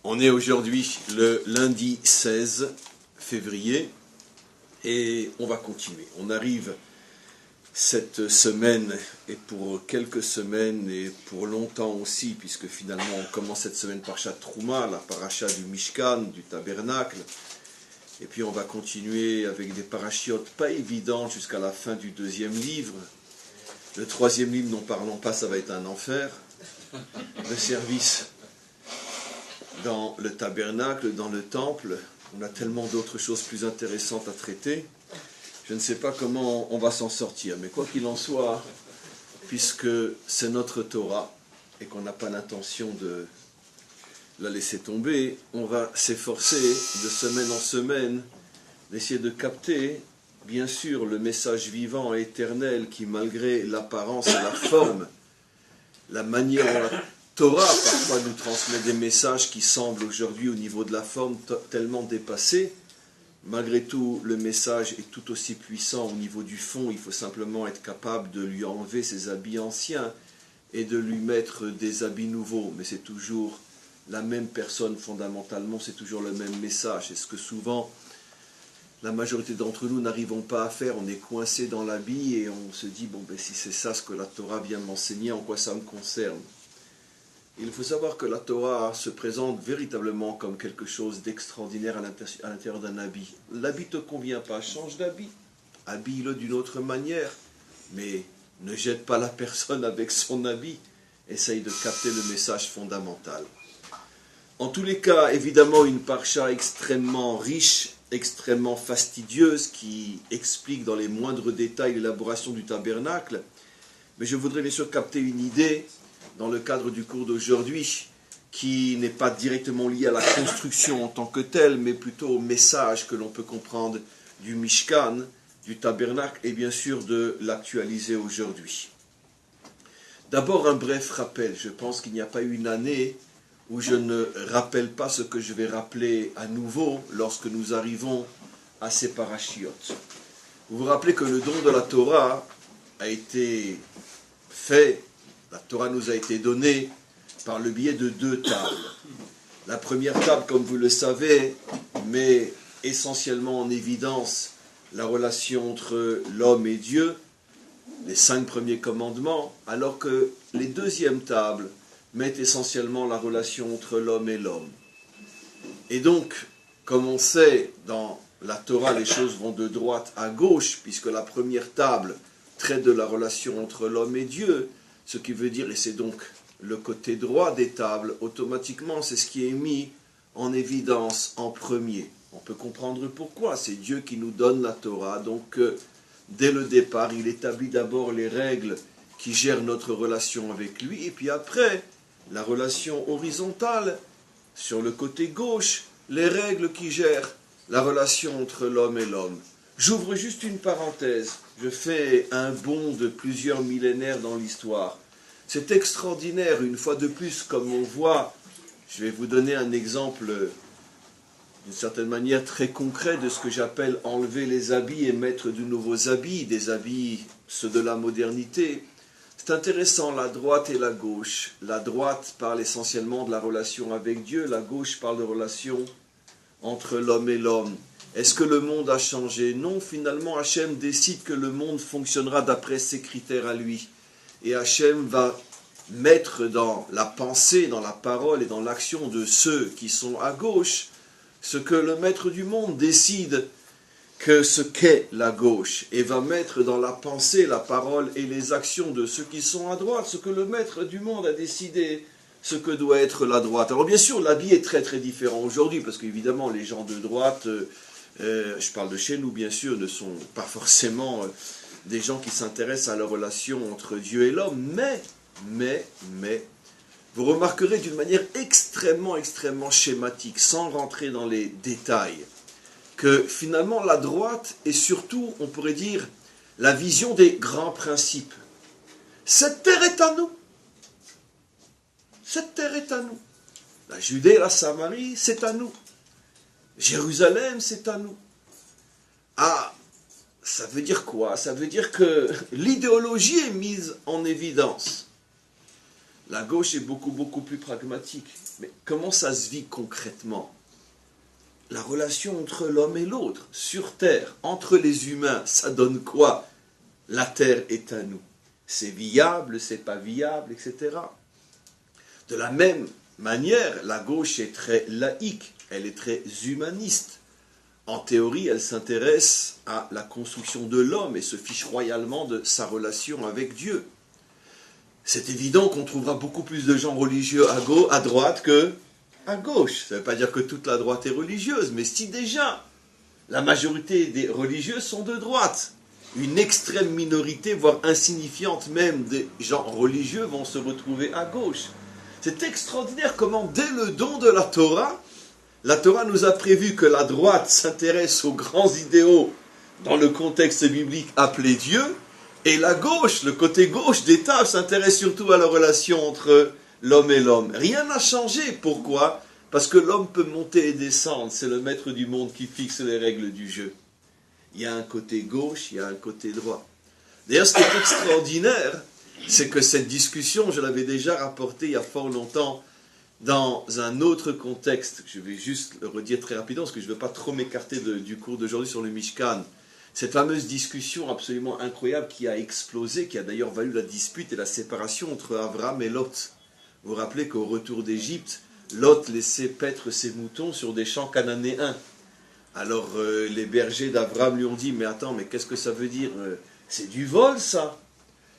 On est aujourd'hui le lundi 16 février et on va continuer. On arrive cette semaine et pour quelques semaines et pour longtemps aussi, puisque finalement on commence cette semaine par Parashat Trouma, la paracha du Mishkan, du tabernacle. Et puis on va continuer avec des parachiotes pas évidentes jusqu'à la fin du deuxième livre. Le troisième livre, n'en parlons pas, ça va être un enfer. Le service dans le tabernacle, dans le temple, on a tellement d'autres choses plus intéressantes à traiter. Je ne sais pas comment on va s'en sortir, mais quoi qu'il en soit, puisque c'est notre Torah et qu'on n'a pas l'intention de la laisser tomber, on va s'efforcer de semaine en semaine d'essayer de capter, bien sûr, le message vivant et éternel qui, malgré l'apparence et la forme, la manière dont la Torah parfois nous transmet des messages qui semblent aujourd'hui au niveau de la forme tellement dépassés. Malgré tout, le message est tout aussi puissant au niveau du fond. Il faut simplement être capable de lui enlever ses habits anciens et de lui mettre des habits nouveaux. Mais c'est toujours la même personne fondamentalement, c'est toujours le même message. C'est ce que souvent la majorité d'entre nous n'arrivons pas à faire. On est coincé dans l'habit et on se dit, bon, ben, si c'est ça ce que la Torah vient m'enseigner, en quoi ça me concerne ? Il faut savoir que la Torah se présente véritablement comme quelque chose d'extraordinaire à l'intérieur d'un habit. L'habit ne te convient pas, change d'habit. Habille-le d'une autre manière, mais ne jette pas la personne avec son habit. Essaye de capter le message fondamental. En tous les cas, évidemment, une parcha extrêmement riche, extrêmement fastidieuse, qui explique dans les moindres détails l'élaboration du tabernacle. Mais je voudrais bien sûr capter une idée dans le cadre du cours d'aujourd'hui, qui n'est pas directement lié à la construction en tant que telle, mais plutôt au message que l'on peut comprendre du Mishkan, du tabernacle, et bien sûr de l'actualiser aujourd'hui. D'abord un bref rappel. Je pense qu'il n'y a pas eu une année où je ne rappelle pas ce que je vais rappeler à nouveau lorsque nous arrivons à ces parachiotes. Vous vous rappelez que le don de la Torah a été fait. La Torah nous a été donnée par le biais de deux tables. La première table, comme vous le savez, met essentiellement en évidence la relation entre l'homme et Dieu, les 5 premiers commandements, alors que les deuxièmes tables mettent essentiellement la relation entre l'homme et l'homme. Et donc, comme on sait, dans la Torah, les choses vont de droite à gauche, puisque la première table traite de la relation entre l'homme et Dieu, ce qui veut dire, et c'est donc le côté droit des tables, automatiquement, c'est ce qui est mis en évidence en premier. On peut comprendre pourquoi. C'est Dieu qui nous donne la Torah. Donc, dès le départ, il établit d'abord les règles qui gèrent notre relation avec lui. Et puis après, la relation horizontale, sur le côté gauche, les règles qui gèrent la relation entre l'homme et l'homme. J'ouvre juste une parenthèse. Je fais un bond de plusieurs millénaires dans l'histoire. C'est extraordinaire, une fois de plus, comme on voit. Je vais vous donner un exemple, d'une certaine manière, très concret de ce que j'appelle enlever les habits et mettre de nouveaux habits, des habits, ceux de la modernité. C'est intéressant, la droite et la gauche. La droite parle essentiellement de la relation avec Dieu, la gauche parle de relation entre l'homme et l'homme. Est-ce que le monde a changé? Non, finalement, Hachem décide que le monde fonctionnera d'après ses critères à lui. Et Hachem va mettre dans la pensée, dans la parole et dans l'action de ceux qui sont à gauche, ce que le maître du monde décide que ce qu'est la gauche, et va mettre dans la pensée, la parole et les actions de ceux qui sont à droite, ce que le maître du monde a décidé, ce que doit être la droite. Alors bien sûr, l'habit est très très différent aujourd'hui, parce qu'évidemment les gens de droite, je parle de chez nous bien sûr, ne sont pas forcément des gens qui s'intéressent à la relation entre Dieu et l'homme, mais, vous remarquerez d'une manière extrêmement schématique, sans rentrer dans les détails, que finalement la droite est surtout, on pourrait dire, la vision des grands principes. Cette terre est à nous. Cette terre est à nous. La Judée et la Samarie, c'est à nous. Jérusalem, c'est à nous. Ah, ça veut dire quoi? Ça veut dire que l'idéologie est mise en évidence. La gauche est beaucoup plus pragmatique. Mais comment ça se vit concrètement? La relation entre l'homme et l'autre, sur Terre, entre les humains, ça donne quoi? La Terre est à nous. C'est viable, c'est pas viable, etc. De la même manière, la gauche est très laïque, elle est très humaniste. En théorie, elle s'intéresse à la construction de l'homme et se fiche royalement de sa relation avec Dieu. C'est évident qu'on trouvera beaucoup plus de gens religieux à droite que à gauche. Ça ne veut pas dire que toute la droite est religieuse, mais si déjà la majorité des religieux sont de droite, une extrême minorité, voire insignifiante même, des gens religieux vont se retrouver à gauche. C'est extraordinaire comment, dès le don de la Torah nous a prévu que la droite s'intéresse aux grands idéaux dans le contexte biblique appelé Dieu, et la gauche, le côté gauche des tables, s'intéresse surtout à la relation entre l'homme et l'homme. Rien n'a changé. Pourquoi? Parce que l'homme peut monter et descendre. C'est le maître du monde qui fixe les règles du jeu. Il y a un côté gauche, il y a un côté droit. D'ailleurs, ce qui est extraordinaire, c'est que cette discussion, je l'avais déjà rapportée il y a fort longtemps, dans un autre contexte. Je vais juste le redire très rapidement, parce que je ne veux pas trop m'écarter du cours d'aujourd'hui sur le Mishkan. Cette fameuse discussion absolument incroyable qui a explosé, qui a d'ailleurs valu la dispute et la séparation entre Avram et Lot. Vous vous rappelez qu'au retour d'Égypte, Lot laissait paître ses moutons sur des champs cananéens. Alors les bergers d'Avram lui ont dit, mais attends, mais qu'est-ce que ça veut dire? C'est du vol, ça.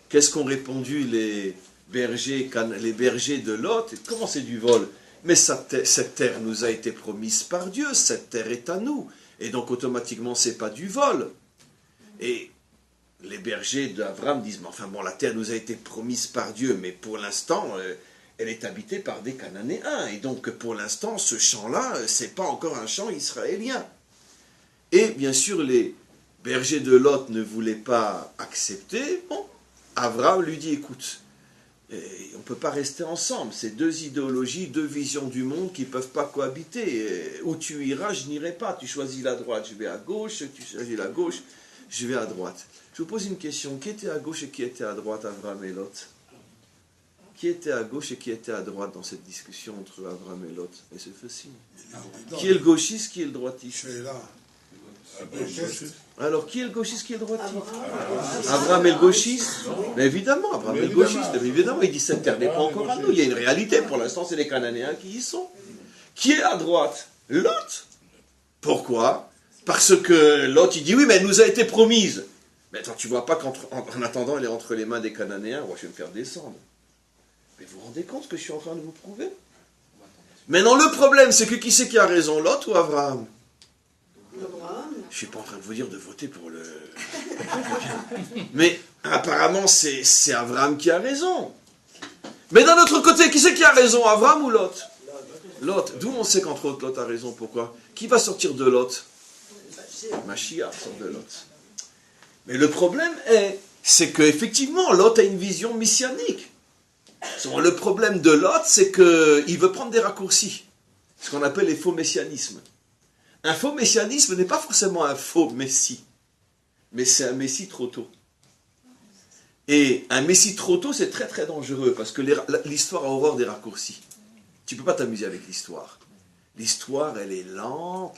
Qu'est-ce qu'ont répondu les bergers de Lot? Comment c'est du vol? Mais cette terre nous a été promise par Dieu, cette terre est à nous. Et donc automatiquement, c'est pas du vol. Et les bergers d'Avram disent, mais enfin bon, la terre nous a été promise par Dieu, mais pour l'instant, elle est habitée par des Cananéens. Et donc pour l'instant, ce champ-là, c'est pas encore un champ israélien. Et bien sûr, les bergers de Lot ne voulaient pas accepter. Bon, Avram lui dit, écoute, on ne peut pas rester ensemble. C'est deux idéologies, deux visions du monde qui ne peuvent pas cohabiter. Où tu iras, je n'irai pas. Tu choisis la droite, je vais à gauche. Tu choisis la gauche, je vais à droite. Je vous pose une question. Qui était à gauche et qui était à droite, Avram et Lot? Qui était à gauche et qui était à droite dans cette discussion entre Avram et Lot? Et c'est facile. Qui est le gauchiste, qui est le droitiste? Alors, qui est le gauchiste, qui est le droitiste? Abraham est le gauchiste? Mais évidemment, Abraham est le gauchiste. Mais évidemment, il dit cette terre n'est pas encore à nous. Il y a une réalité. Pour l'instant, c'est les Cananéens qui y sont. Qui est à droite? Lot. Pourquoi? Parce que Lot, il dit oui, mais elle nous a été promise. Mais attends, tu vois pas qu'en attendant, elle est entre les mains des Cananéens. Moi, je vais me faire descendre. Mais vous vous rendez compte ce que je suis en train de vous prouver? Maintenant, le problème, c'est que qui c'est qui a raison, Lot ou Abraham? Je ne suis pas en train de vous dire de voter pour le... Mais apparemment, c'est Avram qui a raison. Mais d'un autre côté, qui c'est qui a raison, Avram ou Lot? Lot. D'où on sait qu'entre autres, Lot a raison. Pourquoi? Qui va sortir de Lot? Mashiach sort de Lot. Mais le problème c'est qu'effectivement, Lot a une vision messianique. Le problème de Lot, c'est qu'il veut prendre des raccourcis. Ce qu'on appelle les faux messianismes. Un faux messianisme n'est pas forcément un faux messie, mais c'est un messie trop tôt. Et un messie trop tôt, c'est très très dangereux, parce que l'histoire va avoir des raccourcis. Tu ne peux pas t'amuser avec l'histoire. L'histoire, elle est lente.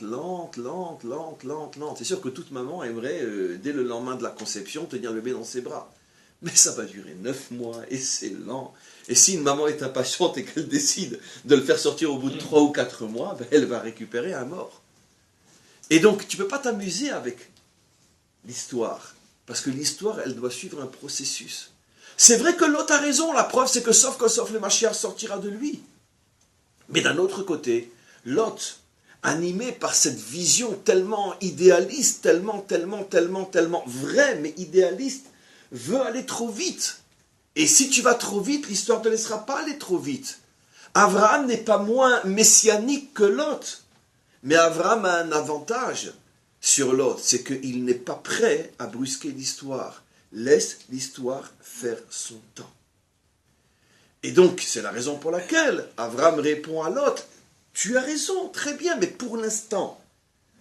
C'est sûr que toute maman aimerait, dès le lendemain de la conception, tenir le bébé dans ses bras. Mais ça va durer 9 mois, et c'est lent. Et si une maman est impatiente et qu'elle décide de le faire sortir au bout de 3 ou 4 mois, ben elle va récupérer un mort. Et donc, tu ne peux pas t'amuser avec l'histoire, parce que l'histoire, elle doit suivre un processus. C'est vrai que Lot a raison, la preuve, c'est que sauf le Mashiach sortira de lui. Mais d'un autre côté, Lot, animé par cette vision tellement idéaliste, tellement vraie, mais idéaliste, veut aller trop vite. Et si tu vas trop vite, l'histoire ne te laissera pas aller trop vite. Abraham n'est pas moins messianique que Lot. Mais Abraham a un avantage sur Lot, c'est qu'il n'est pas prêt à brusquer l'histoire. Laisse l'histoire faire son temps. Et donc, c'est la raison pour laquelle Abraham répond à Lot, tu as raison, très bien, mais pour l'instant,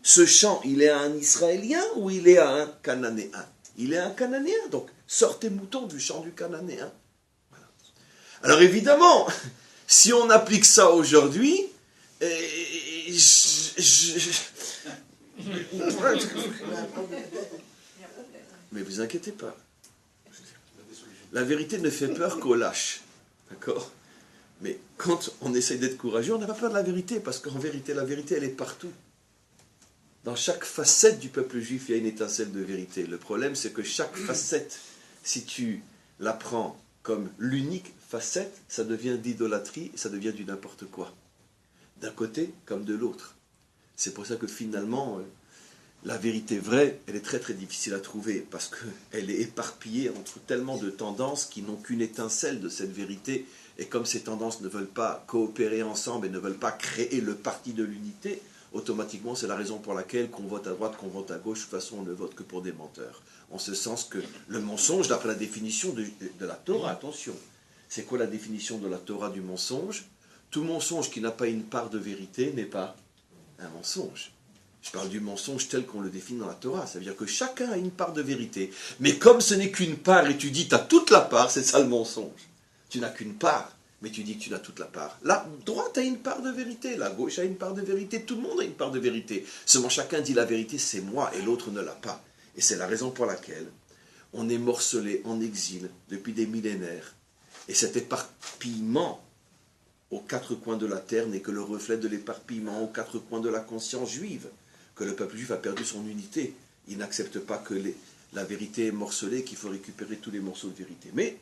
ce champ, il est à un Israélien ou il est à un Cananéen? Il est à un Cananéen, donc sors tes moutons du champ du Cananéen. Voilà. Alors évidemment, si on applique ça aujourd'hui, mais vous inquiétez pas. La vérité ne fait peur qu'aux lâches. D'accord? Mais quand on essaye d'être courageux, on n'a pas peur de la vérité, parce qu'en vérité, la vérité, elle est partout. Dans chaque facette du peuple juif, il y a une étincelle de vérité. Le problème, c'est que chaque facette, si tu la prends comme l'unique facette, ça devient d'idolâtrie, ça devient du n'importe quoi. D'un côté comme de l'autre. C'est pour ça que finalement, la vérité vraie, elle est très très difficile à trouver, parce qu'elle est éparpillée entre tellement de tendances qui n'ont qu'une étincelle de cette vérité, et comme ces tendances ne veulent pas coopérer ensemble et ne veulent pas créer le parti de l'unité, automatiquement c'est la raison pour laquelle qu'on vote à droite, qu'on vote à gauche, de toute façon on ne vote que pour des menteurs. En ce sens que le mensonge, d'après la définition de la Torah, attention, c'est quoi la définition de la Torah du mensonge? Tout mensonge qui n'a pas une part de vérité n'est pas un mensonge. Je parle du mensonge tel qu'on le définit dans la Torah. Ça veut dire que chacun a une part de vérité. Mais comme ce n'est qu'une part et tu dis tu as toute la part, c'est ça le mensonge. Tu n'as qu'une part, mais tu dis que tu as toute la part. La droite a une part de vérité, la gauche a une part de vérité, tout le monde a une part de vérité. Seulement chacun dit la vérité, c'est moi, et l'autre ne l'a pas. Et c'est la raison pour laquelle on est morcelé en exil depuis des millénaires. Et cet éparpillement aux quatre coins de la terre n'est que le reflet de l'éparpillement aux quatre coins de la conscience juive, que le peuple juif a perdu son unité. Il n'accepte pas que la vérité est morcelée, qu'il faut récupérer tous les morceaux de vérité. Mais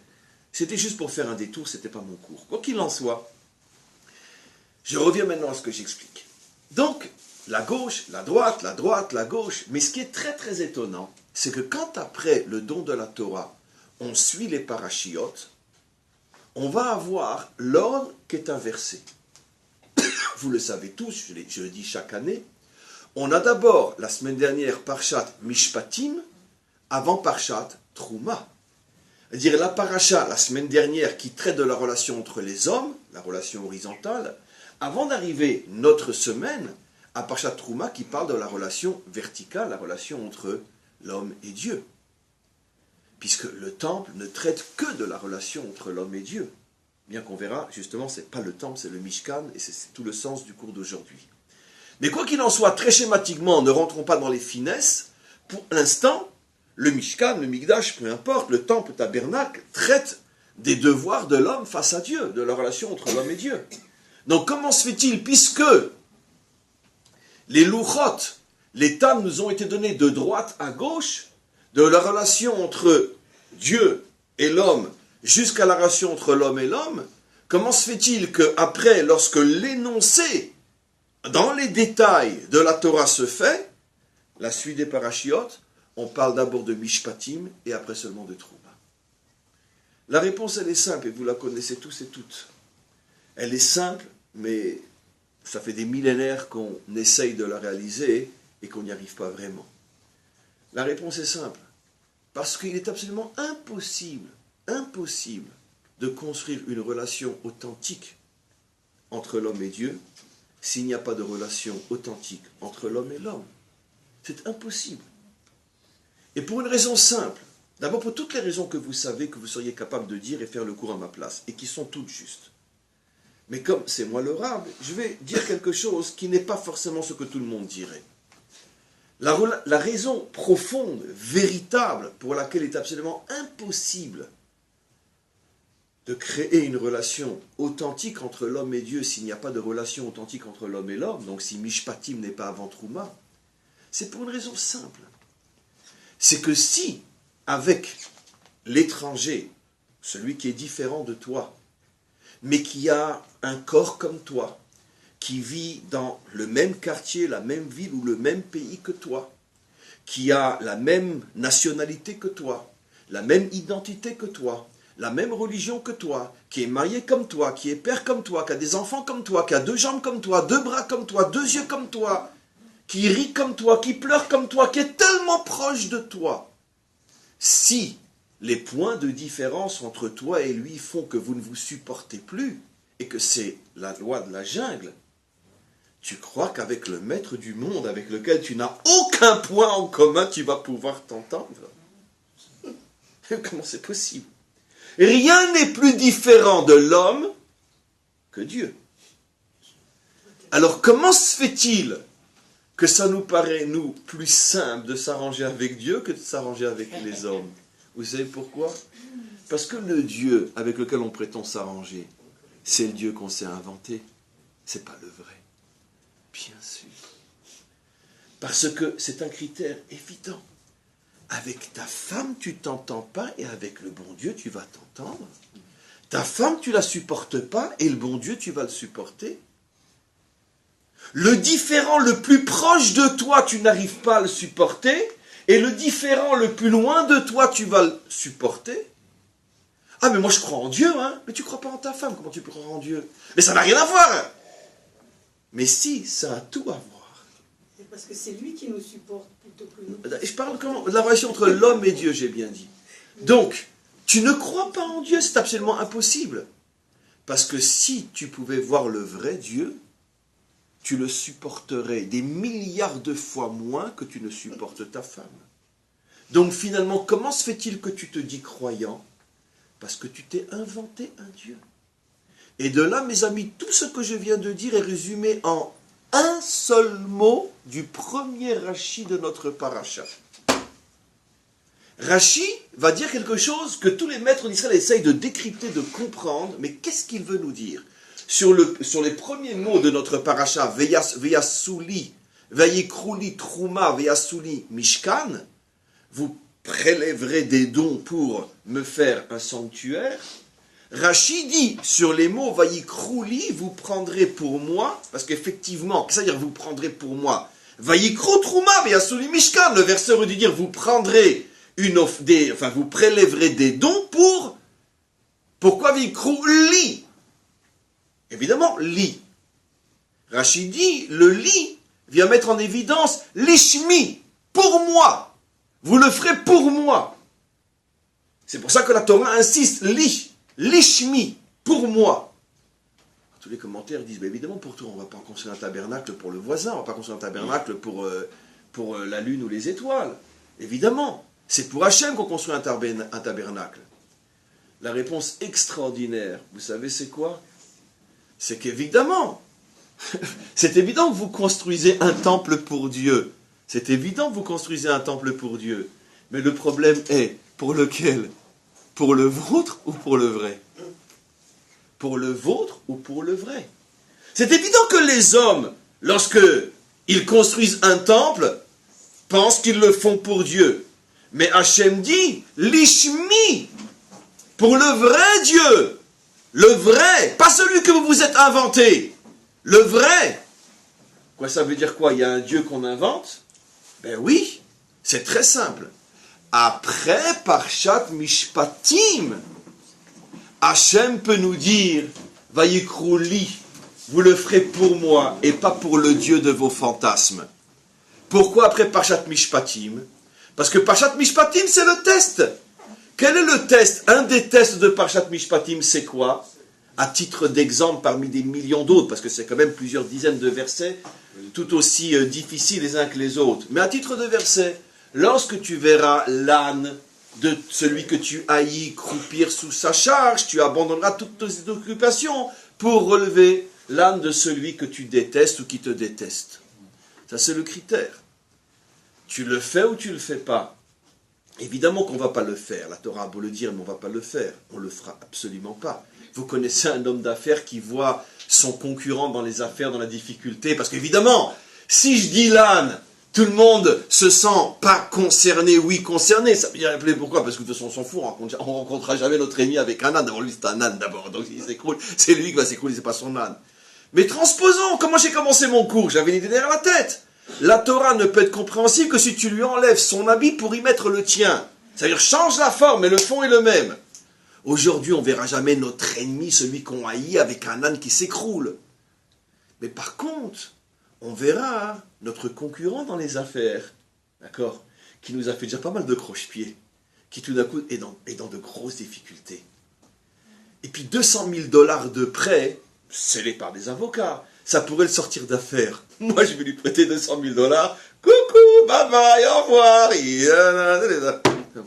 c'était juste pour faire un détour, ce n'était pas mon cours. Quoi qu'il en soit, je reviens maintenant à ce que j'explique. Donc, la gauche, la droite, la gauche. Mais ce qui est très très étonnant, c'est que quand après le don de la Torah, on suit les parachiotes, on va avoir l'ordre qui est inversé. Vous le savez tous, je le dis chaque année. On a d'abord, la semaine dernière, Parshat Mishpatim, avant Parshat Trouma. C'est-à-dire la paracha, la semaine dernière, qui traite de la relation entre les hommes, la relation horizontale, avant d'arriver notre semaine à Parshat Trouma, qui parle de la relation verticale, la relation entre l'homme et Dieu. Puisque le temple ne traite que de la relation entre l'homme et Dieu. Bien qu'on verra, justement, ce n'est pas le temple, c'est le Mishkan, et c'est tout le sens du cours d'aujourd'hui. Mais quoi qu'il en soit, très schématiquement, ne rentrons pas dans les finesses, pour l'instant, le Mishkan, le Mikdash, peu importe, le temple, le tabernacle, traite des devoirs de l'homme face à Dieu, de la relation entre l'homme et Dieu. Donc comment se fait-il, puisque les louchot, les tables nous ont été donnés de droite à gauche, de la relation entre Dieu et l'homme jusqu'à la relation entre l'homme et l'homme, comment se fait-il qu'après, lorsque l'énoncé dans les détails de la Torah se fait, la suite des parachiotes, on parle d'abord de Mishpatim et après seulement de Trouma? La réponse, elle est simple et vous la connaissez tous et toutes. Elle est simple, mais ça fait des millénaires qu'on essaye de la réaliser et qu'on n'y arrive pas vraiment. La réponse est simple. Parce qu'il est absolument impossible de construire une relation authentique entre l'homme et Dieu s'il n'y a pas de relation authentique entre l'homme et l'homme. C'est impossible. Et pour une raison simple, d'abord pour toutes les raisons que vous savez, que vous seriez capable de dire et faire le cours à ma place, et qui sont toutes justes. Mais comme c'est moi le rab, je vais dire quelque chose qui n'est pas forcément ce que tout le monde dirait. La raison profonde, véritable, pour laquelle il est absolument impossible de créer une relation authentique entre l'homme et Dieu s'il n'y a pas de relation authentique entre l'homme et l'homme, donc si Mishpatim n'est pas avant Trouma, c'est pour une raison simple. C'est que si, avec l'étranger, celui qui est différent de toi, mais qui a un corps comme toi, qui vit dans le même quartier, la même ville ou le même pays que toi, qui a la même nationalité que toi, la même identité que toi, la même religion que toi, qui est marié comme toi, qui est père comme toi, qui a des enfants comme toi, qui a deux jambes comme toi, deux bras comme toi, deux yeux comme toi, qui rit comme toi, qui pleure comme toi, qui est tellement proche de toi. Si les points de différence entre toi et lui font que vous ne vous supportez plus, et que c'est la loi de la jungle, tu crois qu'avec le maître du monde, avec lequel tu n'as aucun point en commun, tu vas pouvoir t'entendre? Comment c'est possible? Rien n'est plus différent de l'homme que Dieu. Alors comment se fait-il que ça nous paraît, nous, plus simple de s'arranger avec Dieu que de s'arranger avec les hommes? Vous savez pourquoi? Parce que le Dieu avec lequel on prétend s'arranger, c'est le Dieu qu'on s'est inventé. C'est pas le vrai. Bien sûr. Parce que c'est un critère évident. Avec ta femme, tu t'entends pas, et avec le bon Dieu, tu vas t'entendre. Ta femme, tu la supportes pas, et le bon Dieu, tu vas le supporter. Le différent le plus proche de toi, tu n'arrives pas à le supporter, et le différent le plus loin de toi, tu vas le supporter. Ah, mais moi je crois en Dieu, hein. Mais tu crois pas en ta femme, comment tu peux croire en Dieu? Mais ça n'a rien à voir. Mais si, ça a tout à voir. C'est parce que c'est lui qui nous supporte plutôt que nous. Je parle comment? De la relation entre l'homme et Dieu, j'ai bien dit. Donc, tu ne crois pas en Dieu, c'est absolument impossible. Parce que si tu pouvais voir le vrai Dieu, tu le supporterais des milliards de fois moins que tu ne supportes ta femme. Donc finalement, comment se fait-il que tu te dis croyant? Parce que tu t'es inventé un Dieu. Et de là, mes amis, tout ce que je viens de dire est résumé en un seul mot du premier Rashi de notre paracha. Rashi va dire quelque chose que tous les maîtres d'Israël essayent de décrypter, de comprendre, mais qu'est-ce qu'il veut nous dire? Sur les premiers mots de notre paracha, Veyasuli, Vayikrouli, Trouma, Veyasuli, Mishkan, vous prélèverez des dons pour me faire un sanctuaire. Rashi dit, sur les mots Vayikrouli, vous prendrez pour moi, parce qu'effectivement, qu'est-ce que ça veut dire vous prendrez pour moi? Vayikrou Trouma, Veyasuli, Mishkan, le verset aurait dû dire vous prendrez vous prélèverez des dons pour. Pourquoi Vayikrou li? Évidemment, li. Rashi dit, le li vient mettre en évidence l'ishmi, pour moi. Vous le ferez pour moi. C'est pour ça que la Torah insiste, l'ishmi, pour moi. Tous les commentaires disent, bah évidemment, pour toi, on ne va pas construire un tabernacle pour le voisin, on ne va pas construire un tabernacle pour la lune ou les étoiles. Évidemment, c'est pour Hachem qu'on construit un tabernacle. La réponse extraordinaire, vous savez c'est quoi? C'est qu'évidemment, c'est évident que vous construisez un temple pour Dieu. C'est évident que vous construisez un temple pour Dieu. Mais le problème est, pour lequel? Pour le vôtre ou pour le vrai? Pour le vôtre ou pour le vrai? C'est évident que les hommes, lorsque ils construisent un temple, pensent qu'ils le font pour Dieu. Mais Hachem dit, l'ishmi, pour le vrai Dieu. Le vrai, pas celui que vous vous êtes inventé. Le vrai. Quoi, ça veut dire quoi? Il y a un Dieu qu'on invente? Ben oui, c'est très simple. Après Parshat Mishpatim, Hachem peut nous dire, Vayikrou li, vous le ferez pour moi et pas pour le Dieu de vos fantasmes. Pourquoi après Parshat Mishpatim? Parce que Parshat Mishpatim, c'est le test. Quel est le test? Un des tests de Parshat Mishpatim, c'est quoi? À titre d'exemple parmi des millions d'autres, parce que c'est quand même plusieurs dizaines de versets, tout aussi difficiles les uns que les autres. Mais à titre de verset, lorsque tu verras l'âne de celui que tu haïs croupir sous sa charge, tu abandonneras toutes tes occupations pour relever l'âne de celui que tu détestes ou qui te déteste. Ça, c'est le critère. Tu le fais ou tu ne le fais pas? Évidemment qu'on ne va pas le faire. La Torah a beau le dire, mais on ne va pas le faire. On ne le fera absolument pas. Vous connaissez un homme d'affaires qui voit son concurrent dans les affaires, dans la difficulté, parce qu'évidemment, si je dis l'âne, tout le monde se sent pas concerné, oui concerné. Ça veut dire, pourquoi? Parce que de toute façon, on s'en fout, on ne rencontrera jamais notre ennemi avec un âne. D'abord, lui, c'est un âne d'abord, donc s'il s'écroule, c'est lui qui va s'écrouler, c'est pas son âne. Mais transposons, comment j'ai commencé mon cours? J'avais une idée derrière la tête. La Torah ne peut être compréhensible que si tu lui enlèves son habit pour y mettre le tien. C'est-à-dire, change la forme, mais le fond est le même. Aujourd'hui, on ne verra jamais notre ennemi, celui qu'on haït, avec un âne qui s'écroule. Mais par contre, on verra notre concurrent dans les affaires, d'accord, qui nous a fait déjà pas mal de croche-pieds, qui tout d'un coup est dans de grosses difficultés. Et puis 200 000 $ de prêt, scellé par des avocats, ça pourrait le sortir d'affaires. Moi, je vais lui prêter 200 000 $. Coucou, bye bye, au revoir.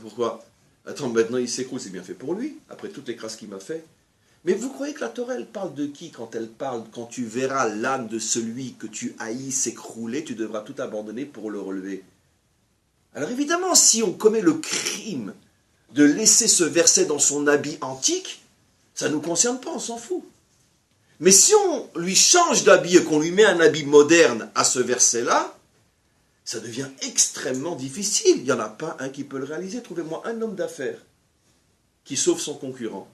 Pourquoi? Attends, maintenant il s'écroule, c'est bien fait pour lui, après toutes les crasses qu'il m'a fait. Mais vous croyez que la Torah, elle parle de qui quand elle parle, quand tu verras l'âme de celui que tu haïs s'écrouler, tu devras tout abandonner pour le relever. Alors évidemment, si on commet le crime de laisser ce verset dans son habit antique, ça ne nous concerne pas, on s'en fout. Mais si on lui change d'habit et qu'on lui met un habit moderne à ce verset-là, ça devient extrêmement difficile. Il n'y en a pas un qui peut le réaliser. Trouvez-moi un homme d'affaires qui sauve son concurrent,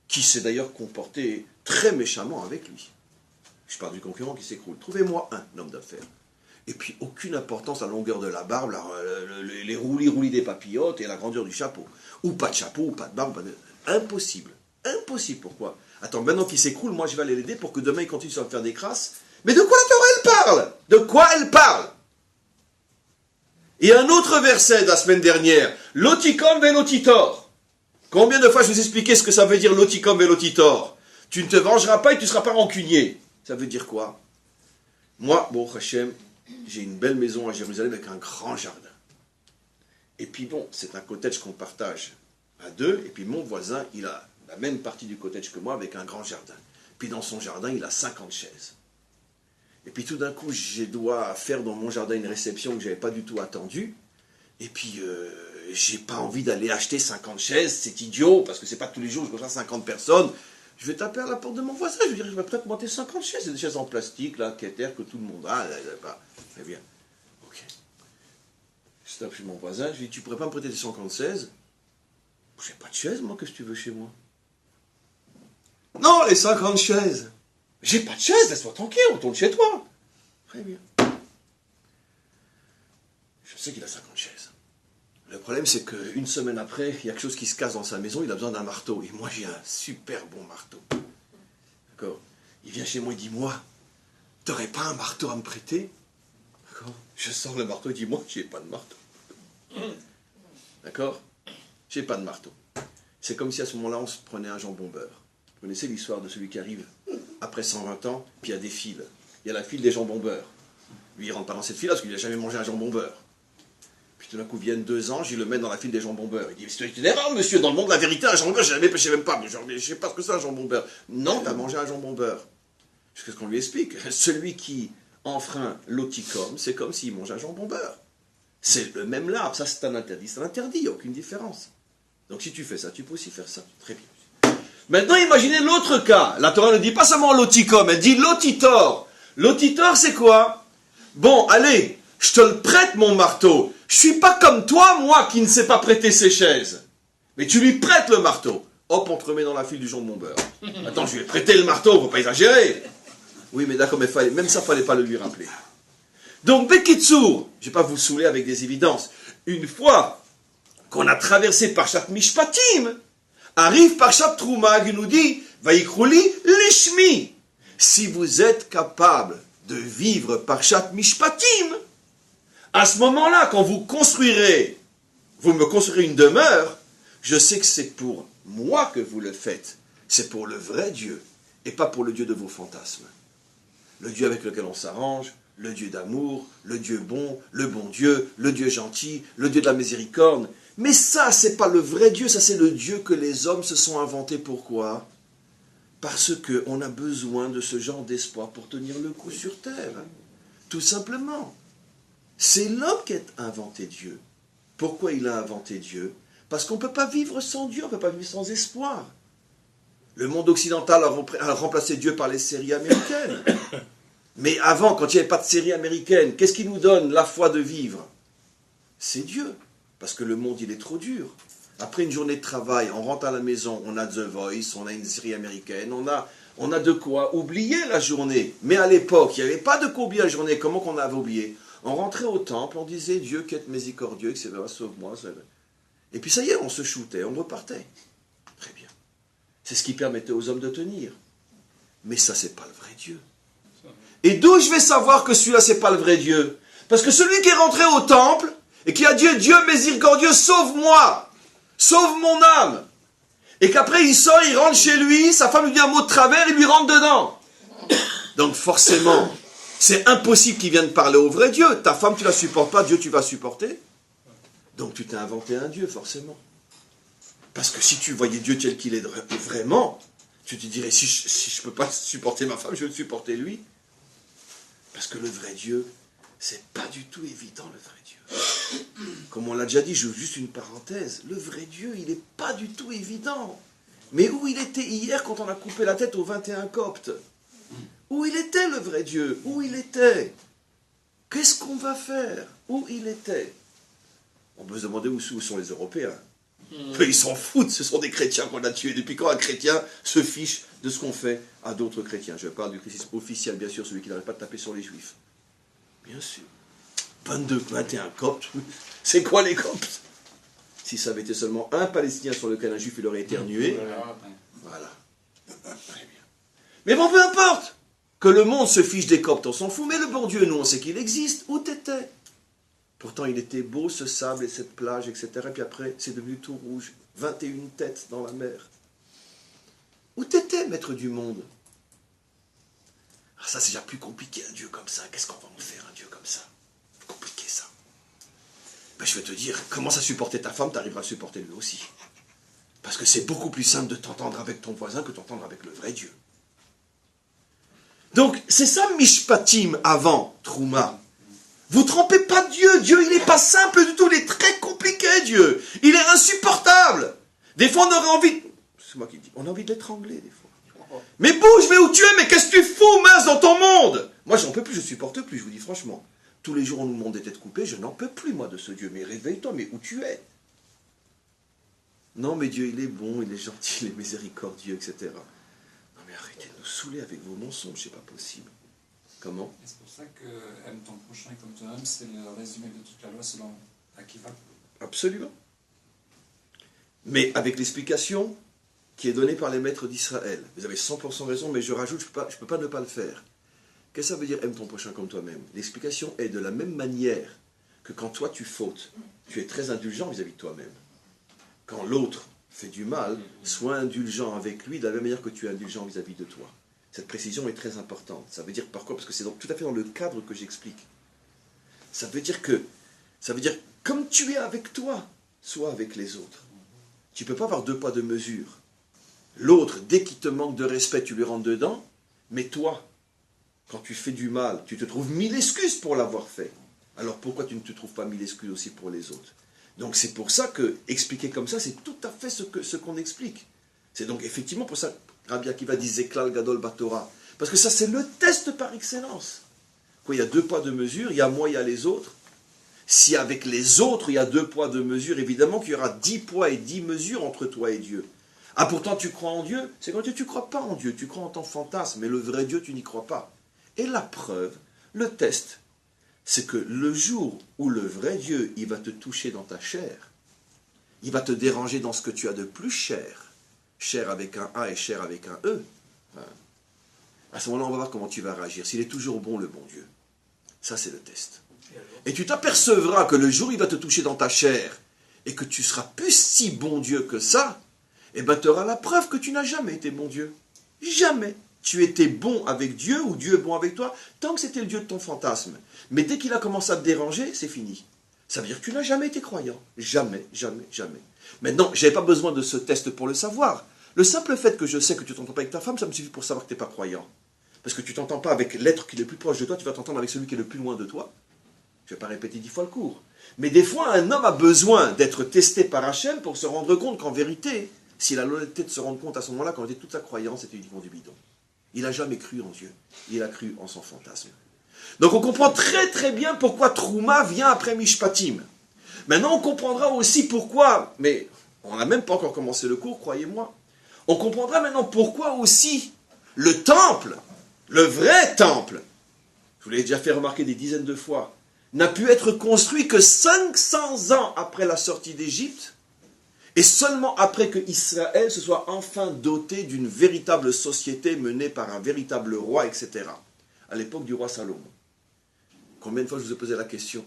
qui s'est d'ailleurs comporté très méchamment avec lui. Je parle du concurrent qui s'écroule. Trouvez-moi un homme d'affaires. Et puis aucune importance à la longueur de la barbe, les roulis des papillotes et la grandeur du chapeau. Ou pas de chapeau, ou pas de barbe. Impossible. Impossible, pourquoi? Attends, maintenant qu'il s'écroule, moi je vais aller l'aider pour que demain il continue à me faire des crasses. Mais de quoi la Torah elle parle? De quoi elle parle? Et un autre verset de la semaine dernière, Lotikom velotitor. Combien de fois je vous ai expliqué ce que ça veut dire Lotikom velotitor? Tu ne te vengeras pas et tu ne seras pas rancunier. Ça veut dire quoi? Moi, bon, Hachem, j'ai une belle maison à Jérusalem avec un grand jardin. Et puis bon, c'est un cottage qu'on partage à deux, et puis mon voisin, il a la même partie du cottage que moi avec un grand jardin. Puis dans son jardin, il a 50 chaises. Et puis tout d'un coup, je dois faire dans mon jardin une réception que je n'avais pas du tout attendue. Et puis, j'ai pas envie d'aller acheter 50 chaises, c'est idiot, parce que c'est pas tous les jours que je reçois 50 personnes. Je vais taper à la porte de mon voisin, je vais dire, je vais peut-être monter 50 chaises. C'est des chaises en plastique, là, Keter, que tout le monde a. Très bien. Ok. Je tape chez mon voisin, je lui dis, tu pourrais pas me prêter des 50 chaises? J'ai pas de chaise, moi, qu'est-ce que tu veux chez moi? Non, les 50 chaises. J'ai pas de chaise, laisse-moi tranquille, retourne chez toi. Très bien. Je sais qu'il a 50 chaises. Le problème, c'est qu'une semaine après, il y a quelque chose qui se casse dans sa maison, il a besoin d'un marteau. Et moi, j'ai un super bon marteau. D'accord? Il vient chez moi, il dit, moi, t'aurais pas un marteau à me prêter? D'accord? Je sors le marteau, il dit, moi, j'ai pas de marteau. D'accord? J'ai pas de marteau. C'est comme si à ce moment-là, on se prenait un jambon beurre. Vous connaissez l'histoire de celui qui arrive après 120 ans, puis il y a des files. Il y a la file des jambons beurre. Lui, il rentre pas dans cette file parce qu'il n'a jamais mangé un jambon beurre. Puis tout d'un coup, viennent 2 ans, je le mets dans la file des jambons beurre. Il dit, c'est une erreur, monsieur, dans le monde de la vérité, un jambon beurre, je ne sais même pas, mais je ne sais pas ce que c'est un jambon beurre. Non, tu as mangé un jambon beurre. C'est ce qu'on lui explique. Celui qui enfreint l'oticum, c'est comme s'il mangeait un jambon beurre. C'est le même l'arbre, ça c'est un interdit, il n'y a aucune différence. Donc si tu fais ça, tu peux aussi faire ça. Très bien. Maintenant, imaginez l'autre cas. La Torah ne dit pas seulement loticum, elle dit lotitor. Lotitor, c'est quoi? Bon, allez, je te le prête, mon marteau. Je suis pas comme toi, moi, qui ne sais pas prêter ses chaises. Mais tu lui prêtes le marteau. Hop, on te remet dans la file du jambon beurre. Attends, je lui ai prêté le marteau, faut pas exagérer. Oui, mais d'accord, mais même ça, fallait pas le lui rappeler. Donc, Bekitsour, je vais pas vous saouler avec des évidences. Une fois qu'on a traversé Parshat Mishpatim, arrive Parshat Trouma qui nous dit Vaïkrouli lishmi. Si vous êtes capable de vivre Parshat Mishpatim, à ce moment-là, quand vous me construirez une demeure, je sais que c'est pour moi que vous le faites. C'est pour le vrai Dieu et pas pour le Dieu de vos fantasmes. Le Dieu avec lequel on s'arrange, le Dieu d'amour, le Dieu bon, le bon Dieu, le Dieu gentil, le Dieu de la miséricorde. Mais ça, c'est pas le vrai Dieu, ça c'est le Dieu que les hommes se sont inventés. Pourquoi? Parce qu'on a besoin de ce genre d'espoir pour tenir le coup sur terre. Tout simplement. C'est l'homme qui a inventé Dieu. Pourquoi il a inventé Dieu? Parce qu'on ne peut pas vivre sans Dieu, on ne peut pas vivre sans espoir. Le monde occidental a remplacé Dieu par les séries américaines. Mais avant, quand il n'y avait pas de séries américaines, qu'est-ce qui nous donne la foi de vivre? C'est Dieu. Parce que le monde, il est trop dur. Après une journée de travail, on rentre à la maison, on a The Voice, on a une série américaine, on a de quoi oublier la journée. Mais à l'époque, il n'y avait pas de quoi oublier la journée. Comment qu'on avait oublié? On rentrait au temple, on disait Dieu qui est miséricordieux, etc. Sauve-moi. Et puis ça y est, on se shootait, on repartait. Très bien. C'est ce qui permettait aux hommes de tenir. Mais ça, c'est pas le vrai Dieu. Et d'où je vais savoir que celui-là, c'est pas le vrai Dieu? Parce que celui qui est rentré au temple et qui a dit Dieu miséricordieux, sauve-moi, sauve mon âme. Et qu'après il sort, il rentre chez lui, sa femme lui dit un mot de travers, il lui rentre dedans. Donc forcément, c'est impossible qu'il vienne parler au vrai Dieu. Ta femme, tu la supportes pas, Dieu, tu vas supporter. Donc tu t'es inventé un Dieu, forcément. Parce que si tu voyais Dieu tel qu'il est vraiment, tu te dirais, si je ne peux pas supporter ma femme, je vais le supporter lui. Parce que le vrai Dieu, c'est pas du tout évident, le vrai Dieu. Comme on l'a déjà dit, j'ouvre juste une parenthèse, le vrai Dieu, il n'est pas du tout évident. Mais où il était hier quand on a coupé la tête aux 21 Coptes? Où il était, le vrai Dieu? Où il était? Qu'est-ce qu'on va faire? Où il était? On peut se demander où sont les Européens. Ils s'en foutent, ce sont des chrétiens qu'on a tués. Depuis quand un chrétien se fiche de ce qu'on fait à d'autres chrétiens? Je parle du christianisme officiel, bien sûr, celui qui n'arrête pas de taper sur les juifs. Bien sûr. 21 Coptes, c'est quoi les Coptes? Si ça avait été seulement un Palestinien sur lequel un juif il aurait éternué, voilà. Très bien. Mais bon, peu importe. Que le monde se fiche des Coptes, on s'en fout, mais le bon Dieu, nous, on sait qu'il existe. Où t'étais? Pourtant, il était beau, ce sable et cette plage, etc. Et puis après, c'est devenu tout rouge. 21 têtes dans la mer. Où t'étais, maître du monde? Ah, ça, c'est déjà plus compliqué, un Dieu comme ça. Qu'est-ce qu'on va en faire, un Dieu comme ça? Compliqué, ça. Ben, je vais te dire, commence à supporter ta femme, tu arriveras à supporter lui aussi. Parce que c'est beaucoup plus simple de t'entendre avec ton voisin que de t'entendre avec le vrai Dieu. Donc, c'est ça, Mishpatim, avant Trouma. Vous trompez pas Dieu. Dieu, il n'est pas simple du tout. Il est très compliqué, Dieu. Il est insupportable. Des fois, on aurait envie... C'est moi qui dis. On a envie de l'étrangler, des fois. Mais bouge, mais où tu es? Mais qu'est-ce que tu fous, mince, dans ton monde? Moi, j'en peux plus, je supporte plus, je vous dis franchement. Tous les jours, on nous demande des têtes coupées. Je n'en peux plus, moi, de ce Dieu. Mais réveille-toi, mais où tu es? Non, mais Dieu, il est bon, il est gentil, il est miséricordieux, etc. Non, mais arrêtez de nous saouler avec vos mensonges, c'est pas possible. Comment? Et c'est pour ça que aime ton prochain comme toi-même, c'est le résumé de toute la loi selon Akiva. Absolument. Mais avec l'explication qui est donnée par les maîtres d'Israël. Vous avez 100% raison, mais je rajoute, je ne peux pas ne pas le faire. Qu'est-ce que ça veut dire aime ton prochain comme toi-même? L'explication est de la même manière que quand toi tu fautes, tu es très indulgent vis-à-vis de toi-même. Quand l'autre fait du mal, sois indulgent avec lui de la même manière que tu es indulgent vis-à-vis de toi. Cette précision est très importante. Ça veut dire par quoi? Parce que c'est tout à fait dans le cadre que j'explique. Ça veut dire comme tu es avec toi, sois avec les autres. Tu ne peux pas avoir deux poids, deux mesures. L'autre, dès qu'il te manque de respect, tu lui rentres dedans. Mais toi, quand tu fais du mal, tu te trouves 1000 excuses pour l'avoir fait. Alors pourquoi tu ne te trouves pas 1000 excuses aussi pour les autres? Donc c'est pour ça que, expliquer comme ça, c'est tout à fait ce qu'on explique. C'est donc effectivement pour ça que Rabbi Akiva dit Zeklal Gadol Batora. Parce que ça, c'est le test par excellence. Quoi, il y a deux poids, deux mesures, il y a moi, il y a les autres. Si avec les autres, il y a deux poids, deux mesures, évidemment qu'il y aura 10 poids et 10 mesures entre toi et Dieu. Ah, pourtant, tu crois en Dieu? C'est quand tu ne crois pas en Dieu, tu crois en ton fantasme, mais le vrai Dieu, tu n'y crois pas. Et la preuve, le test, c'est que le jour où le vrai Dieu, il va te toucher dans ta chair, il va te déranger dans ce que tu as de plus cher, cher avec un A et cher avec un E, à ce moment-là, on va voir comment tu vas réagir. S'il est toujours bon, le bon Dieu. Ça, c'est le test. Et tu t'apercevras que le jour où il va te toucher dans ta chair, et que tu seras plus si bon Dieu que ça, eh bien, tu auras la preuve que tu n'as jamais été bon Dieu. Jamais. Tu étais bon avec Dieu, ou Dieu est bon avec toi, tant que c'était le Dieu de ton fantasme. Mais dès qu'il a commencé à te déranger, c'est fini. Ça veut dire que tu n'as jamais été croyant. Jamais, jamais, jamais. Maintenant, je n'avais pas besoin de ce test pour le savoir. Le simple fait que je sais que tu ne t'entends pas avec ta femme, ça me suffit pour savoir que tu n'es pas croyant. Parce que tu ne t'entends pas avec l'être qui est le plus proche de toi, tu vas t'entendre avec celui qui est le plus loin de toi. Je ne vais pas répéter 10 fois le cours. Mais des fois, un homme a besoin d'être testé par Hachem pour se rendre compte qu'en vérité, s'il a l'honnêteté de se rendre compte à ce moment-là, qu'en réalité, toute sa croyance était uniquement du bidon. Il n'a jamais cru en Dieu. Il a cru en son fantasme. Donc on comprend très très bien pourquoi Trouma vient après Mishpatim. Maintenant, on comprendra aussi pourquoi, mais on n'a même pas encore commencé le cours, croyez-moi. On comprendra maintenant pourquoi aussi le temple, le vrai temple, je vous l'ai déjà fait remarquer des dizaines de fois, n'a pu être construit que 500 ans après la sortie d'Égypte, et seulement après que Israël se soit enfin doté d'une véritable société menée par un véritable roi, etc. À l'époque du roi Salomon. Combien de fois je vous ai posé la question?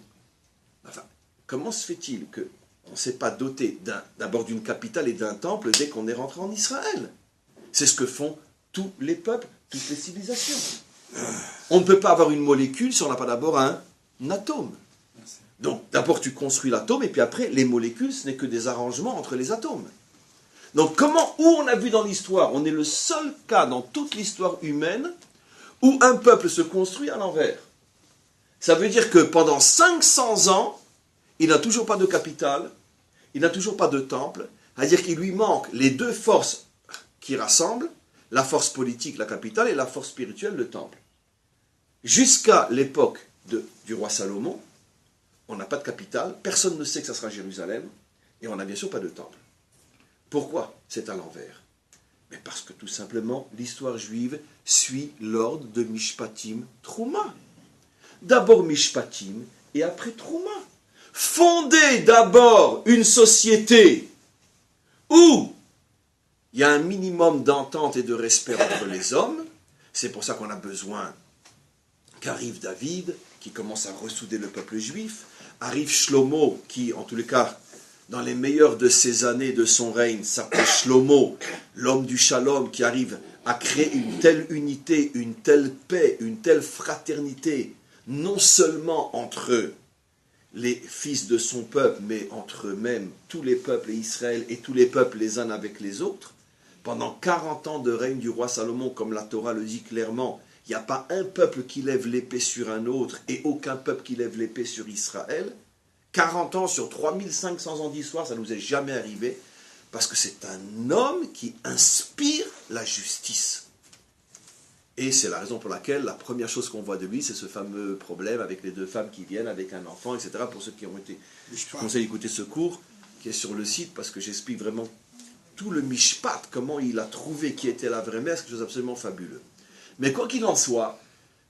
Enfin, comment se fait-il qu'on ne s'est pas doté d'abord d'une capitale et d'un temple dès qu'on est rentré en Israël? C'est ce que font tous les peuples, toutes les civilisations. On ne peut pas avoir une molécule si on n'a pas d'abord un atome. Donc, d'abord tu construis l'atome, et puis après, les molécules, ce n'est que des arrangements entre les atomes. Donc où on a vu dans l'histoire, on est le seul cas dans toute l'histoire humaine où un peuple se construit à l'envers. Ça veut dire que pendant 500 ans, il n'a toujours pas de capitale, il n'a toujours pas de temple, c'est-à-dire qu'il lui manque les deux forces qui rassemblent, la force politique, la capitale, et la force spirituelle, le temple. Jusqu'à l'époque du roi Salomon, on n'a pas de capitale, personne ne sait que ça sera Jérusalem, et on n'a bien sûr pas de temple. Pourquoi c'est à l'envers? Mais parce que tout simplement, l'histoire juive suit l'ordre de Mishpatim Trouma. D'abord Mishpatim, et après Trouma. Fonder d'abord une société où il y a un minimum d'entente et de respect entre les hommes. C'est pour ça qu'on a besoin qu'arrive David, qui commence à ressouder le peuple juif, arrive Shlomo, qui, en tous les cas, dans les meilleures de ses années de son règne, s'appelle Shlomo, l'homme du shalom, qui arrive à créer une telle unité, une telle paix, une telle fraternité, non seulement entre les fils de son peuple, mais entre eux-mêmes, tous les peuples et Israël, et tous les peuples les uns avec les autres. Pendant 40 ans de règne du roi Salomon, comme la Torah le dit clairement, il n'y a pas un peuple qui lève l'épée sur un autre, et aucun peuple qui lève l'épée sur Israël. 40 ans sur 3500 ans d'histoire, ça ne nous est jamais arrivé, parce que c'est un homme qui inspire la justice. Et c'est la raison pour laquelle la première chose qu'on voit de lui, c'est ce fameux problème avec les deux femmes qui viennent avec un enfant, etc. Pour ceux qui ont été... Je vous conseille d'écouter ce cours qui est sur le site, parce que j'explique vraiment tout le mishpat, comment il a trouvé qui était la vraie mère, c'est quelque chose d'absolument fabuleux. Mais quoi qu'il en soit,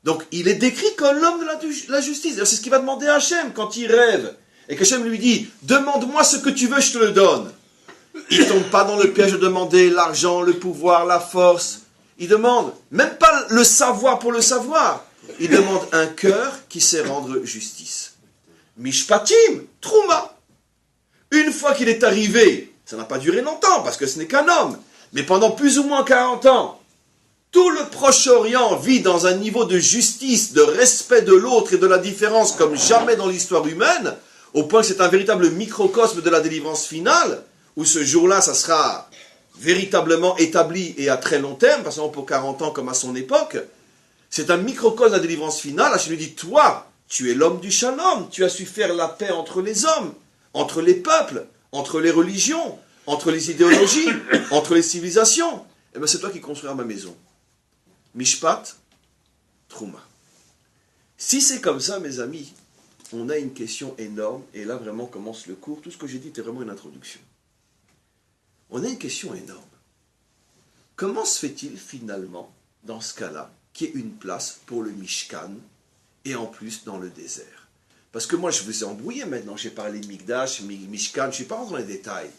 donc il est décrit comme l'homme de la justice. C'est ce qu'il va demander à Hachem quand il rêve. Et qu'Hachem lui dit, demande-moi ce que tu veux, je te le donne. Il ne tombe pas dans le piège de demander l'argent, le pouvoir, la force. Il demande, même pas le savoir pour le savoir, il demande un cœur qui sait rendre justice. Mishpatim, Trouma. Une fois qu'il est arrivé, ça n'a pas duré longtemps, parce que ce n'est qu'un homme, mais pendant plus ou moins 40 ans, tout le Proche-Orient vit dans un niveau de justice, de respect de l'autre et de la différence comme jamais dans l'histoire humaine, au point que c'est un véritable microcosme de la délivrance finale, où ce jour-là, ça sera véritablement établi et à très long terme, pas seulement pour 40 ans comme à son époque. C'est un microcosme de la délivrance finale. Hachem lui dit, toi, tu es l'homme du shalom, tu as su faire la paix entre les hommes, entre les peuples, entre les religions, entre les idéologies, entre les civilisations. Eh bien, c'est toi qui construiras ma maison. Mishpat, Trouma. Si c'est comme ça, mes amis, on a une question énorme, et là vraiment commence le cours. Tout ce que j'ai dit était vraiment une introduction. On a une question énorme. Comment se fait-il finalement, dans ce cas-là, qu'il y ait une place pour le Mishkan, et en plus dans le désert? Parce que moi je vous ai embrouillé maintenant, j'ai parlé Mikdash, Mishkan, je ne suis pas rentré dans les détails.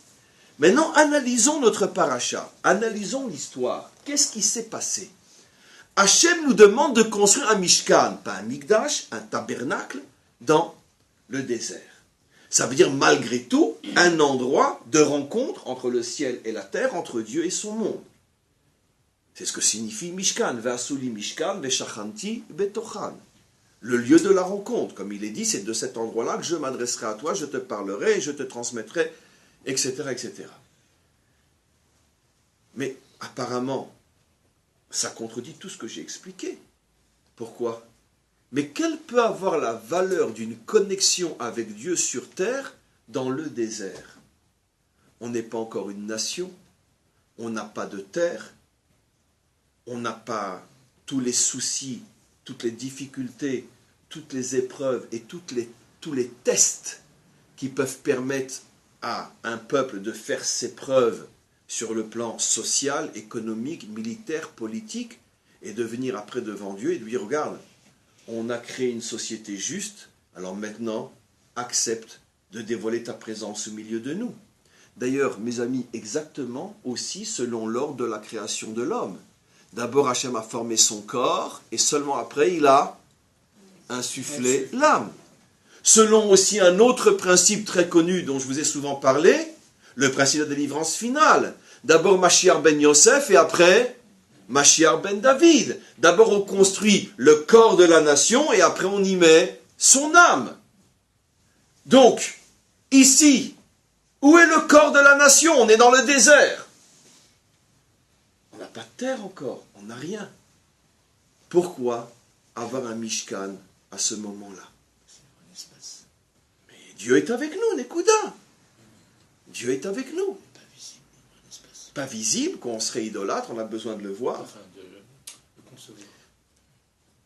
Maintenant, analysons notre paracha, analysons l'histoire. Qu'est-ce qui s'est passé? Hachem nous demande de construire un Mishkan, pas un Mikdash, un tabernacle, dans le désert. Ça veut dire malgré tout un endroit de rencontre entre le ciel et la terre, entre Dieu et son monde. C'est ce que signifie Mishkan. Ve'asuli Mishkan, ve'shachanti betochan. Le lieu de la rencontre. Comme il est dit, c'est de cet endroit-là que je m'adresserai à toi, je te parlerai, je te transmettrai, etc., etc. Mais apparemment, ça contredit tout ce que j'ai expliqué. Pourquoi? Mais quelle peut avoir la valeur d'une connexion avec Dieu sur terre dans le désert? On n'est pas encore une nation, on n'a pas de terre, on n'a pas tous les soucis, toutes les difficultés, toutes les épreuves et tous les tests qui peuvent permettre à un peuple de faire ses preuves sur le plan social, économique, militaire, politique, et de venir après devant Dieu et de lui dire, regarde, on a créé une société juste, alors maintenant, accepte de dévoiler ta présence au milieu de nous. D'ailleurs, mes amis, exactement aussi selon l'ordre de la création de l'homme. D'abord, Hachem a formé son corps, et seulement après, il a insufflé l'âme. Selon aussi un autre principe très connu dont je vous ai souvent parlé, le principe de la délivrance finale. D'abord Mashiach ben Yosef, et après Mashiach ben David. D'abord on construit le corps de la nation, et après on y met son âme. Donc, ici, où est le corps de la nation? On est dans le désert. On n'a pas de terre encore, on n'a rien. Pourquoi avoir un Mishkan à ce moment-là? Mais Dieu est avec nous, Nekuda. Dieu est avec nous. Pas visible, quand on serait idolâtre, on a besoin de le voir. Enfin, de le concevoir.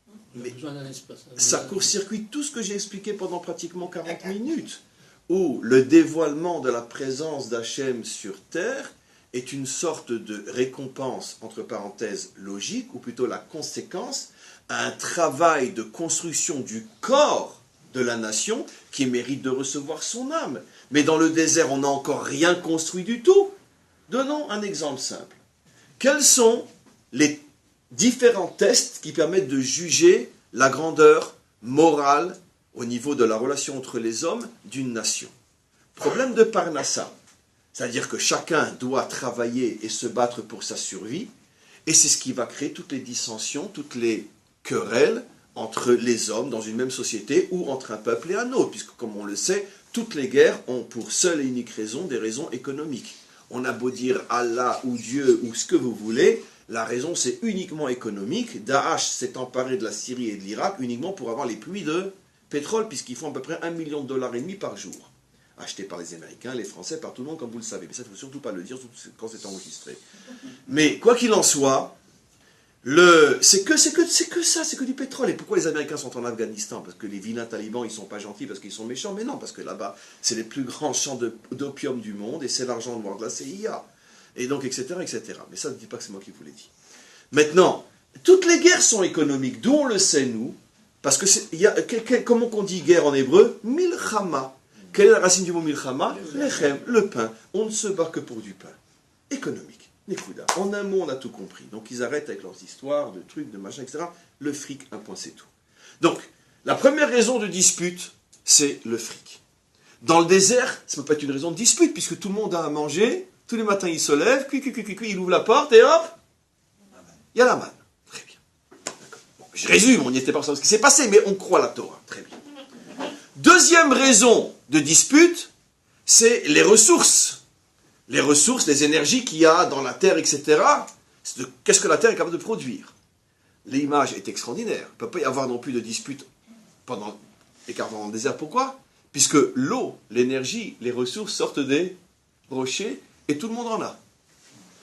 On a Mais besoin d'un espace. ça court-circuite tout ce que j'ai expliqué pendant pratiquement 40 minutes, où le dévoilement de la présence d'Hachem sur terre est une sorte de récompense, entre parenthèses, logique, ou plutôt la conséquence, à un travail de construction du corps de la nation qui mérite de recevoir son âme. Mais dans le désert, on n'a encore rien construit du tout. Donnons un exemple simple. Quels sont les différents tests qui permettent de juger la grandeur morale au niveau de la relation entre les hommes d'une nation? Problème de Parnassa. C'est-à-dire que chacun doit travailler et se battre pour sa survie, et c'est ce qui va créer toutes les dissensions, toutes les querelles entre les hommes dans une même société ou entre un peuple et un autre, puisque comme on le sait, toutes les guerres ont pour seule et unique raison des raisons économiques. On a beau dire Allah ou Dieu ou ce que vous voulez, la raison c'est uniquement économique. Daesh s'est emparé de la Syrie et de l'Irak uniquement pour avoir les puits de pétrole, puisqu'ils font à peu près $1,5 million par jour. Achetés par les Américains, les Français, par tout le monde, comme vous le savez. Mais ça, il ne faut surtout pas le dire quand c'est enregistré. Mais quoi qu'il en soit, c'est que ça, c'est que du pétrole. Et pourquoi les Américains sont en Afghanistan? Parce que les vilains talibans, ils ne sont pas gentils, parce qu'ils sont méchants. Mais non, parce que là-bas, c'est les plus grands champs d'opium du monde, et c'est l'argent noir de la CIA. Et donc, etc., etc. Mais ça, ne dit pas que c'est moi qui vous l'ai dit. Maintenant, toutes les guerres sont économiques. D'où on le sait, nous? Parce que comment on dit guerre en hébreu? Milchama. Quelle est la racine du mot milchama? Lechem, le pain. On ne se bat que pour du pain. Économique. Nekuda. En un mot, on a tout compris. Donc ils arrêtent avec leurs histoires, de trucs, de machin, etc. Le fric, un point, c'est tout. Donc, la première raison de dispute, c'est le fric. Dans le désert, ça ne peut pas être une raison de dispute, puisque tout le monde a à manger, tous les matins il se lève, il ouvre la porte, et hop, il y a la manne. Très bien. Bon, je résume, on n'y était pas sur ce qui s'est passé, mais on croit la Torah. Très bien. Deuxième raison de dispute, c'est les ressources. Les ressources, les énergies qu'il y a dans la terre, etc. Qu'est-ce que la terre est capable de produire? L'image est extraordinaire. Il ne peut pas y avoir non plus de dispute pendant le désert. Pourquoi? Puisque l'eau, l'énergie, les ressources sortent des rochers et tout le monde en a.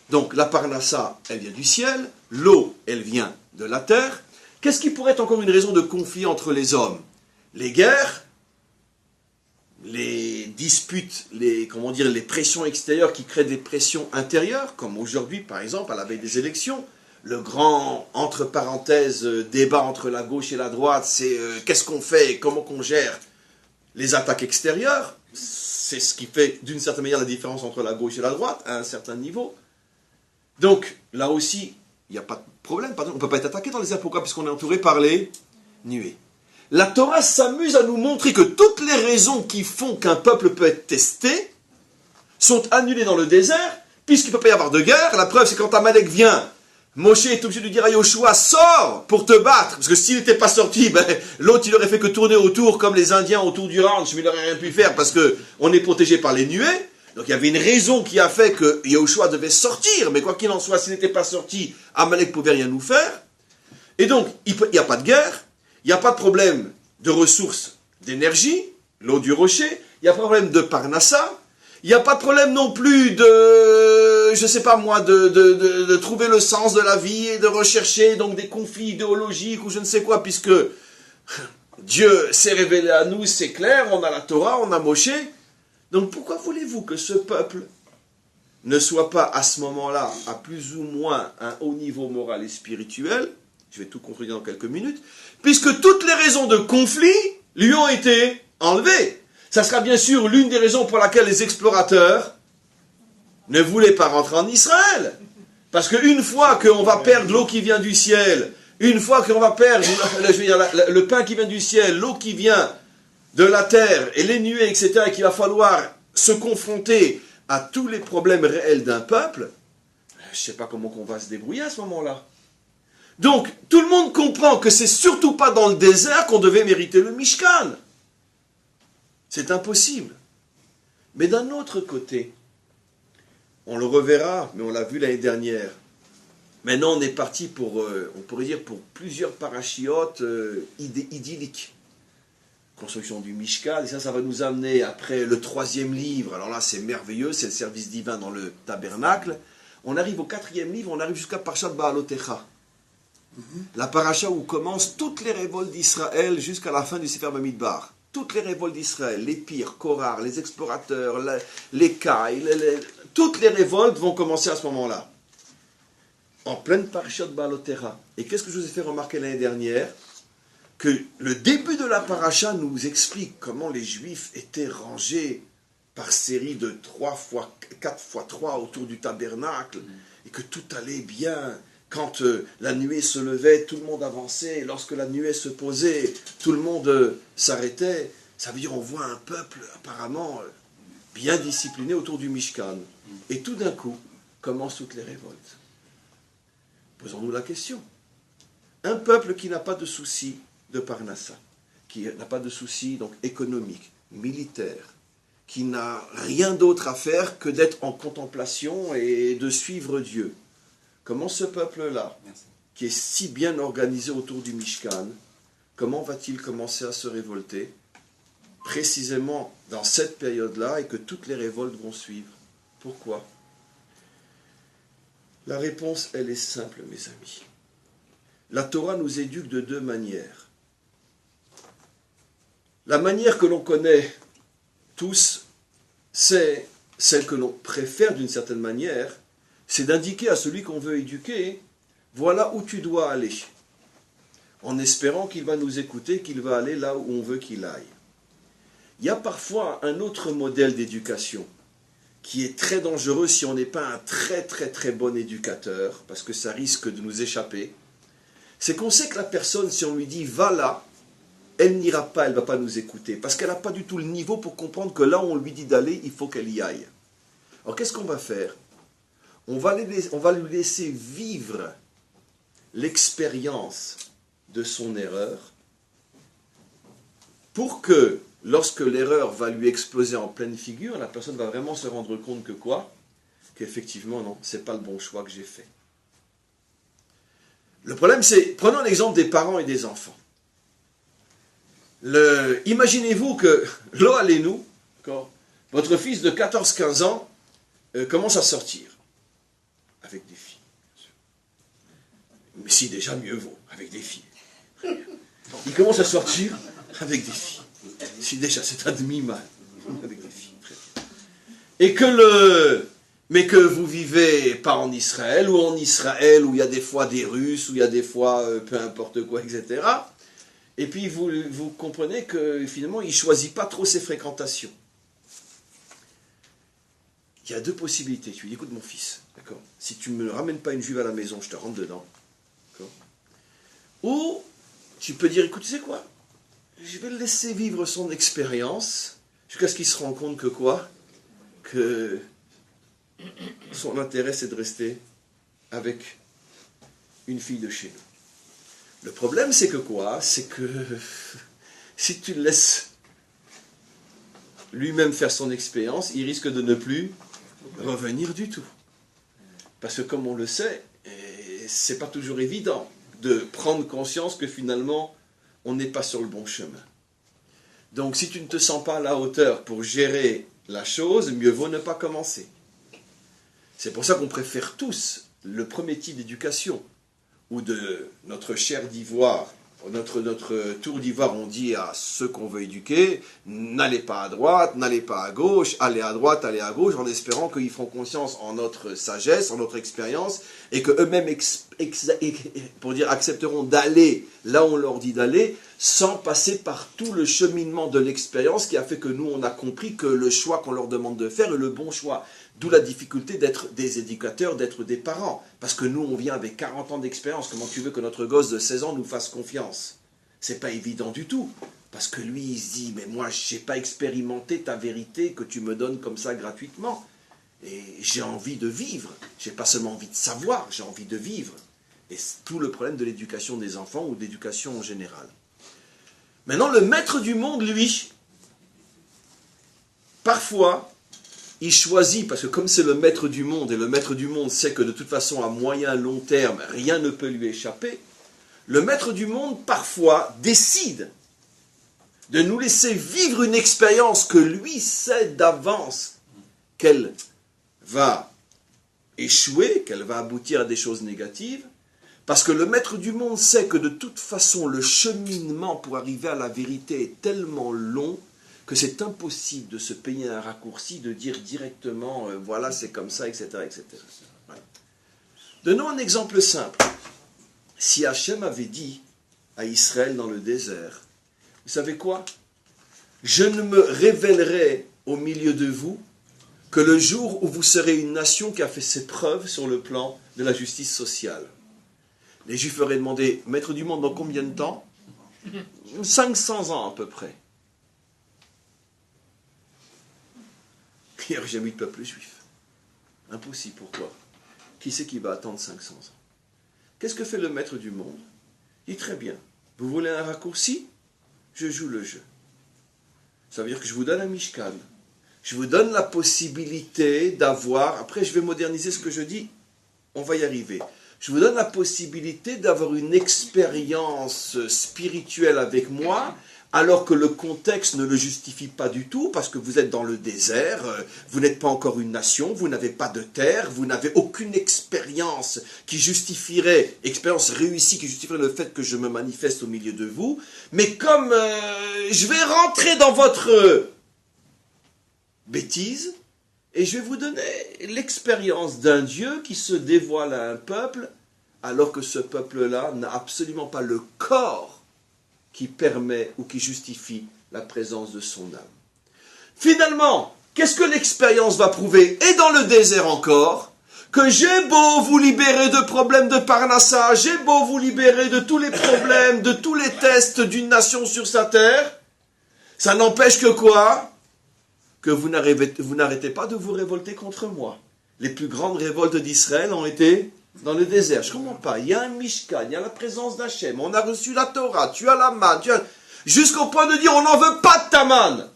Donc la parnassa, elle vient du ciel, l'eau, elle vient de la terre. Qu'est-ce qui pourrait être encore une raison de conflit entre les hommes? Les guerres, les disputes, les pressions extérieures qui créent des pressions intérieures, comme aujourd'hui par exemple à la veille des élections. Le grand, entre parenthèses, débat entre la gauche et la droite, c'est qu'est-ce qu'on fait et comment qu'on gère les attaques extérieures. C'est ce qui fait d'une certaine manière la différence entre la gauche et la droite, à un certain niveau. Donc là aussi, il n'y a pas de problème. On ne peut pas être attaqué dans les airs. Pourquoi? Puisqu'on est entouré par les nuées. La Torah s'amuse à nous montrer que toutes les raisons qui font qu'un peuple peut être testé sont annulées dans le désert, puisqu'il ne peut pas y avoir de guerre. La preuve, c'est quand Amalek vient, Moshe est obligé de dire à Yoshua, sors pour te battre, parce que s'il n'était pas sorti, l'autre il aurait fait que tourner autour, comme les Indiens autour du ranch, mais il n'aurait rien pu faire, parce qu'on est protégé par les nuées. Donc il y avait une raison qui a fait que Yoshua devait sortir, mais quoi qu'il en soit, s'il n'était pas sorti, Amalek ne pouvait rien nous faire. Et donc, il n'y a pas de guerre. Il n'y a pas de problème de ressources d'énergie, l'eau du rocher, il n'y a pas de problème de parnassa, il n'y a pas de problème non plus de, je sais pas moi, de trouver le sens de la vie et de rechercher donc des conflits idéologiques ou je ne sais quoi, puisque Dieu s'est révélé à nous, c'est clair, on a la Torah, on a Moshe. Donc pourquoi voulez-vous que ce peuple ne soit pas à ce moment-là à plus ou moins un haut niveau moral et spirituel? Je vais tout contredire dans quelques minutes, puisque toutes les raisons de conflit lui ont été enlevées. Ça sera bien sûr l'une des raisons pour laquelle les explorateurs ne voulaient pas rentrer en Israël. Parce qu'une fois qu'on va perdre l'eau qui vient du ciel, une fois qu'on va perdre le pain qui vient du ciel, l'eau qui vient de la terre, et les nuées, etc., et qu'il va falloir se confronter à tous les problèmes réels d'un peuple, je ne sais pas comment on va se débrouiller à ce moment-là. Donc, tout le monde comprend que c'est surtout pas dans le désert qu'on devait mériter le Mishkan. C'est impossible. Mais d'un autre côté, on le reverra, mais on l'a vu l'année dernière, Maintenant, on est parti pour, on pourrait dire, pour plusieurs parachiotes idylliques. Construction du Mishkan, et ça va nous amener après le 3e livre. Alors là, c'est merveilleux, c'est le service divin dans le tabernacle. On arrive au 4e livre, on arrive jusqu'à Parashat Baalotecha. La paracha où commencent toutes les révoltes d'Israël jusqu'à la fin du Sefer Bamidbar. Toutes les révoltes d'Israël, les pires, Korar, les explorateurs, les Caïs, toutes les révoltes vont commencer à ce moment-là. En pleine parashat Baalotecha. Et qu'est-ce que je vous ai fait remarquer l'année dernière? Que le début de la paracha nous explique comment les Juifs étaient rangés par série de 4x3 autour du tabernacle, et que tout allait bien. Quand la nuée se levait, tout le monde avançait, et lorsque la nuée se posait, tout le monde s'arrêtait. Ça veut dire on voit un peuple apparemment bien discipliné autour du Mishkan. Et tout d'un coup, commencent toutes les révoltes. Posons-nous la question. Un peuple qui n'a pas de soucis de Parnassa, qui n'a pas de soucis donc économiques, militaires, qui n'a rien d'autre à faire que d'être en contemplation et de suivre Dieu. Comment ce peuple-là, qui est si bien organisé autour du Mishkan, comment va-t-il commencer à se révolter précisément dans cette période-là et que toutes les révoltes vont suivre? Pourquoi? La réponse, elle est simple, mes amis. La Torah nous éduque de 2 manières. La manière que l'on connaît tous, c'est celle que l'on préfère d'une certaine manière, c'est d'indiquer à celui qu'on veut éduquer, voilà où tu dois aller, en espérant qu'il va nous écouter, qu'il va aller là où on veut qu'il aille. Il y a parfois un autre modèle d'éducation qui est très dangereux si on n'est pas un très très très bon éducateur, parce que ça risque de nous échapper. C'est qu'on sait que la personne, si on lui dit « va là », elle n'ira pas, elle ne va pas nous écouter, parce qu'elle n'a pas du tout le niveau pour comprendre que là où on lui dit d'aller, il faut qu'elle y aille. Alors qu'est-ce qu'on va faire? On va lui laisser vivre l'expérience de son erreur, pour que, lorsque l'erreur va lui exploser en pleine figure, la personne va vraiment se rendre compte que quoi? Qu'effectivement, non, ce n'est pas le bon choix que j'ai fait. Le problème, c'est, prenons l'exemple des parents et des enfants. Imaginez-vous que, lo allez-nous, votre fils de 14-15 ans commence à sortir avec des filles. Mais si, déjà mieux vaut, avec des filles. Il commence à sortir avec des filles. Si déjà, c'est un demi-mal, avec des filles. Très bien. Et mais que vous vivez pas en Israël, où il y a des fois des Russes, où il y a des fois peu importe quoi, etc. Et puis vous comprenez que finalement, il ne choisit pas trop ses fréquentations. Il y a 2 possibilités. Tu lui dis, écoute mon fils, d'accord, si tu ne me ramènes pas une juive à la maison, je te rentre dedans. D'accord. Ou tu peux dire, écoute, tu sais quoi, je vais le laisser vivre son expérience, jusqu'à ce qu'il se rende compte que quoi? Que son intérêt, c'est de rester avec une fille de chez nous. Le problème, c'est que quoi? C'est que si tu le laisses lui-même faire son expérience, il risque de ne plus revenir du tout. Parce que comme on le sait, c'est pas toujours évident de prendre conscience que finalement, on n'est pas sur le bon chemin. Donc si tu ne te sens pas à la hauteur pour gérer la chose, mieux vaut ne pas commencer. C'est pour ça qu'on préfère tous le premier type d'éducation, où de notre chair d'ivoire, notre tour d'ivoire, on dit à ceux qu'on veut éduquer, n'allez pas à droite, n'allez pas à gauche, allez à droite, allez à gauche, en espérant qu'ils feront conscience en notre sagesse, en notre expérience, et qu'eux-mêmes accepteront d'aller là où on leur dit d'aller, sans passer par tout le cheminement de l'expérience qui a fait que nous, on a compris que le choix qu'on leur demande de faire est le bon choix. D'où la difficulté d'être des éducateurs, d'être des parents. Parce que nous, on vient avec 40 ans d'expérience. Comment tu veux que notre gosse de 16 ans nous fasse confiance? C'est pas évident du tout. Parce que lui, il se dit, mais moi, je n'ai pas expérimenté ta vérité que tu me donnes comme ça gratuitement. Et j'ai envie de vivre. J'ai pas seulement envie de savoir, j'ai envie de vivre. Et c'est tout le problème de l'éducation des enfants ou d'éducation en général. Maintenant, le maître du monde, lui, parfois, il choisit, parce que comme c'est le maître du monde, et le maître du monde sait que de toute façon, à moyen, long terme, rien ne peut lui échapper, le maître du monde, parfois, décide de nous laisser vivre une expérience que lui sait d'avance qu'elle va échouer, qu'elle va aboutir à des choses négatives, parce que le maître du monde sait que de toute façon, le cheminement pour arriver à la vérité est tellement long que c'est impossible de se payer un raccourci, de dire directement, voilà, c'est comme ça, etc. etc. Voilà. Donnons un exemple simple. Si Hachem avait dit à Israël dans le désert, vous savez quoi? Je ne me révélerai au milieu de vous que le jour où vous serez une nation qui a fait ses preuves sur le plan de la justice sociale. Les Juifs auraient demandé, maître du monde, dans combien de temps? 500 ans à peu près. Il n'y aurait jamais eu de peuple juif. Impossible, pourquoi? Qui c'est qui va attendre 500 ans? Qu'est-ce que fait le maître du monde? Il dit très bien, vous voulez un raccourci? Je joue le jeu. Ça veut dire que je vous donne un Mishkan. Je vous donne la possibilité d'avoir, après je vais moderniser ce que je dis, on va y arriver. Je vous donne la possibilité d'avoir une expérience spirituelle avec moi, alors que le contexte ne le justifie pas du tout, parce que vous êtes dans le désert, vous n'êtes pas encore une nation, vous n'avez pas de terre, vous n'avez aucune expérience qui justifierait, expérience réussie qui justifierait le fait que je me manifeste au milieu de vous, mais comme je vais rentrer dans votre bêtise, et je vais vous donner l'expérience d'un Dieu qui se dévoile à un peuple, alors que ce peuple-là n'a absolument pas le corps qui permet ou qui justifie la présence de son âme. Finalement, qu'est-ce que l'expérience va prouver? Et dans le désert encore, que j'ai beau vous libérer de problèmes de Parnassa, j'ai beau vous libérer de tous les problèmes, de tous les tests d'une nation sur sa terre, ça n'empêche que quoi? Que vous n'arrêtez pas de vous révolter contre moi. Les plus grandes révoltes d'Israël ont été dans le désert. Je ne comprends pas. Il y a un Mishkan, il y a la présence d'Hachem, on a reçu la Torah, tu as la manne, jusqu'au point de dire on n'en veut pas de ta manne.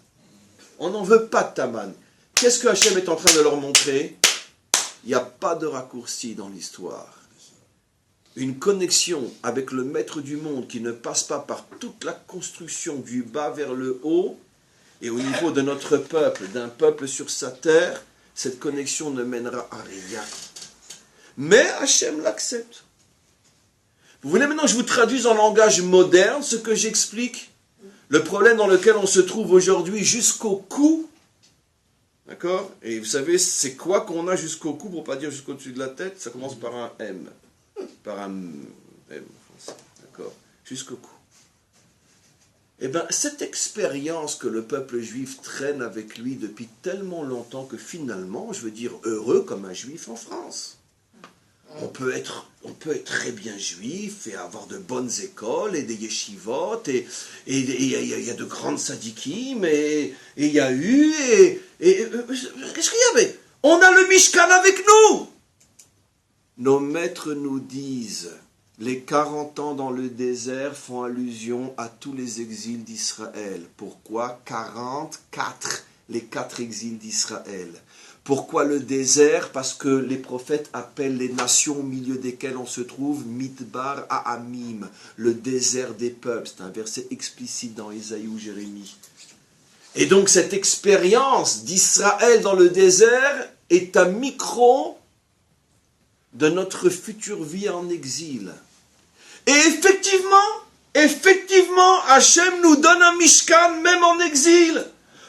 On n'en veut pas de ta manne. Qu'est-ce que Hachem est en train de leur montrer? Il n'y a pas de raccourci dans l'histoire. Une connexion avec le maître du monde qui ne passe pas par toute la construction du bas vers le haut, et au niveau de notre peuple, d'un peuple sur sa terre, cette connexion ne mènera à rien. Mais Hachem l'accepte. Vous voulez maintenant que je vous traduise en langage moderne ce que j'explique? Le problème dans lequel on se trouve aujourd'hui jusqu'au cou. D'accord? Et vous savez, c'est quoi qu'on a jusqu'au cou, pour ne pas dire jusqu'au-dessus de la tête? Ça commence par un M. Par un M en français. D'accord? Jusqu'au cou. Eh bien, cette expérience que le peuple juif traîne avec lui depuis tellement longtemps que finalement, je veux dire, heureux comme un juif en France. On peut être très bien juif et avoir de bonnes écoles et des yeshivot et il y a de grandes sadikim et il y a eu qu'est-ce qu'il y avait? On a le Mishkan avec nous. Nos maîtres nous disent, les 40 ans dans le désert font allusion à tous les exils d'Israël. Pourquoi 44? Les 4 exils d'Israël. Pourquoi le désert? Parce que les prophètes appellent les nations au milieu desquelles on se trouve Midbar Ha'amim, le désert des peuples. C'est un verset explicite dans Ésaïe ou Jérémie. Et donc cette expérience d'Israël dans le désert est un micro de notre future vie en exil. Et effectivement, Hachem nous donne un Mishkan même en exil.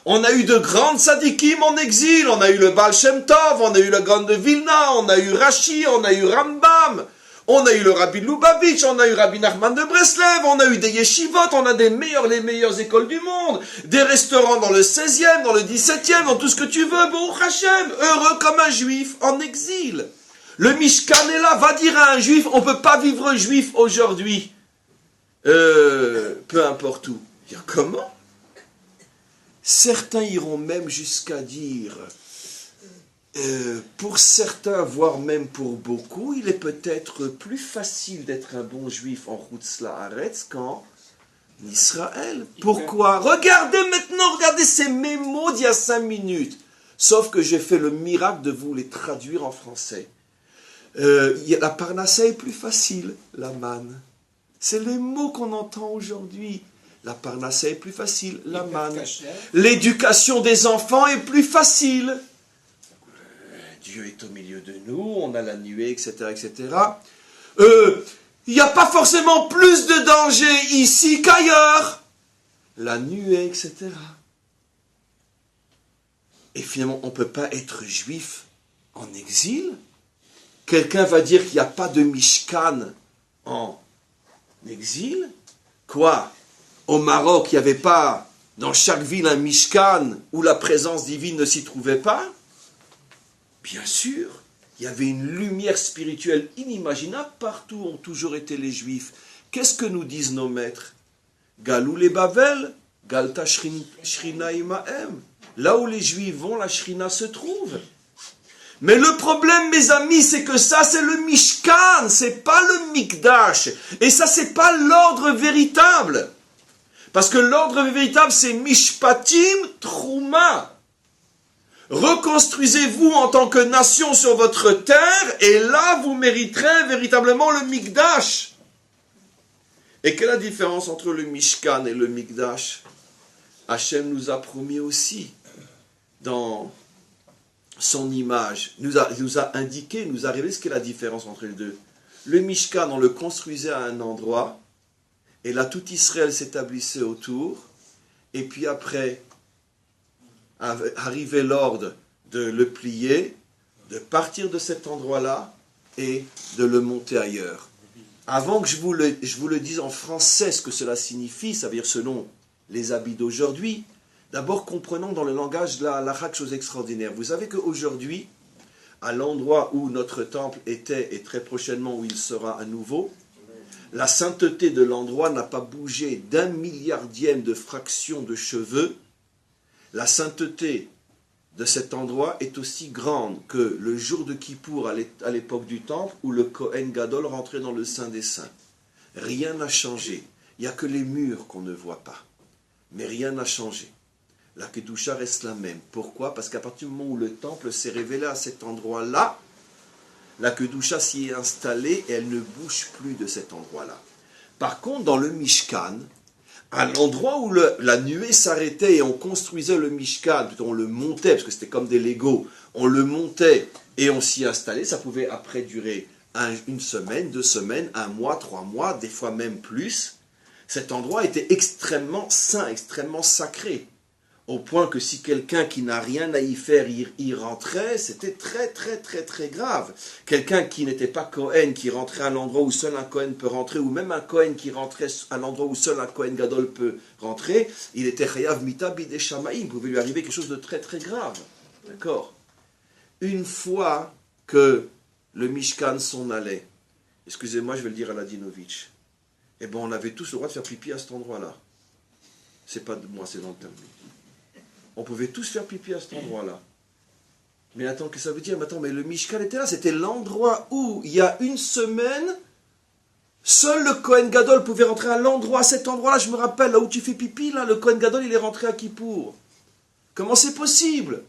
On a eu de grandes sadikim en exil, on a eu le Baal Shem Tov, on a eu le Gaon de Vilna, on a eu Rashi, on a eu Rambam, on a eu le Rabbi Lubavitch, on a eu Rabbi Nachman de Breslev, on a eu des yeshivot, on a les meilleures écoles du monde, des restaurants dans le 16e, dans le 17e, dans tout ce que tu veux, Baruch Hashem, heureux comme un juif en exil. Le Mishkan est là, va dire à un juif, on ne peut pas vivre juif aujourd'hui, peu importe où. Dire comment? Certains iront même jusqu'à dire, pour certains, voire même pour beaucoup, il est peut-être plus facile d'être un bon juif en Chutz La'aretz qu'en Israël. Pourquoi? Regardez ces mémos d'il y a 5 minutes. Sauf que j'ai fait le miracle de vous les traduire en français. La parnassa est plus facile, la manne. C'est les mots qu'on entend aujourd'hui. La parnassa est plus facile, la manne. L'éducation des enfants est plus facile. Dieu est au milieu de nous, on a la nuée, etc., etc. Il n'y a pas forcément plus de danger ici qu'ailleurs. La nuée, etc. Et finalement, on ne peut pas être juif en exil. Quelqu'un va dire qu'il n'y a pas de Mishkan en exil. Quoi? Au Maroc, il n'y avait pas dans chaque ville un Mishkan où la présence divine ne s'y trouvait pas? Bien sûr, il y avait une lumière spirituelle inimaginable partout où ont toujours été les Juifs. Qu'est-ce que nous disent nos maîtres? Galou les Bavel, Galta Shrina Imahem. Là où les Juifs vont, la Shrina se trouve. Mais le problème, mes amis, c'est que ça, c'est le Mishkan, c'est pas le Mikdash. Et ça, c'est pas l'ordre véritable. Parce que l'ordre véritable, c'est Mishpatim Trouma. Reconstruisez-vous en tant que nation sur votre terre, et là, vous mériterez véritablement le Mikdash. Et quelle est la différence entre le Mishkan et le Mikdash? Hachem nous a promis aussi, dans son image, nous a indiqué, nous a révélé ce qu'est la différence entre les deux. Le Mishkan, on le construisait à un endroit, et là tout Israël s'établissait autour, et puis après, arrivait l'ordre de le plier, de partir de cet endroit-là, et de le monter ailleurs. Avant que je vous le dise en français ce que cela signifie, ça veut dire selon les habits d'aujourd'hui, d'abord comprenons dans le langage de la halakha chose extraordinaire. Vous savez qu'aujourd'hui, à l'endroit où notre temple était et très prochainement où il sera à nouveau, la sainteté de l'endroit n'a pas bougé d'1 milliardième de fraction de cheveux. La sainteté de cet endroit est aussi grande que le jour de Kippour à l'époque du temple où le Kohen Gadol rentrait dans le Saint des Saints. Rien n'a changé. Il n'y a que les murs qu'on ne voit pas. Mais rien n'a changé. La Kedusha reste la même. Pourquoi? Parce qu'à partir du moment où le temple s'est révélé à cet endroit-là, la Kedusha s'y est installée et elle ne bouge plus de cet endroit-là. Par contre, dans le Mishkan, à l'endroit où la nuée s'arrêtait et on construisait le Mishkan, plutôt on le montait, parce que c'était comme des Legos, on le montait et on s'y installait, ça pouvait après durer une semaine, 2 semaines, 1 mois, 3 mois, des fois même plus. Cet endroit était extrêmement saint, extrêmement sacré, au point que si quelqu'un qui n'a rien à y faire y rentrait, c'était très très très très grave. Quelqu'un qui n'était pas Kohen, qui rentrait à l'endroit où seul un Kohen peut rentrer, ou même un Kohen qui rentrait à l'endroit où seul un Kohen Gadol peut rentrer, il était chayav mita bidei shamayim, il pouvait lui arriver quelque chose de très très grave. D'accord? Une fois que le Mishkan s'en allait, excusez-moi, je vais le dire à Ladinovitch, eh bien on avait tous le droit de faire pipi à cet endroit-là. C'est pas de moi, c'est dans le Talmud. On pouvait tous faire pipi à cet endroit-là. Mais attends, qu'est-ce que ça veut dire? Mais le Mishkan était là, c'était l'endroit où, il y a 1 semaine, seul le Kohen Gadol pouvait rentrer à l'endroit, à cet endroit-là, je me rappelle, là où tu fais pipi, là, le Kohen Gadol, il est rentré à Kippour. Comment c'est possible?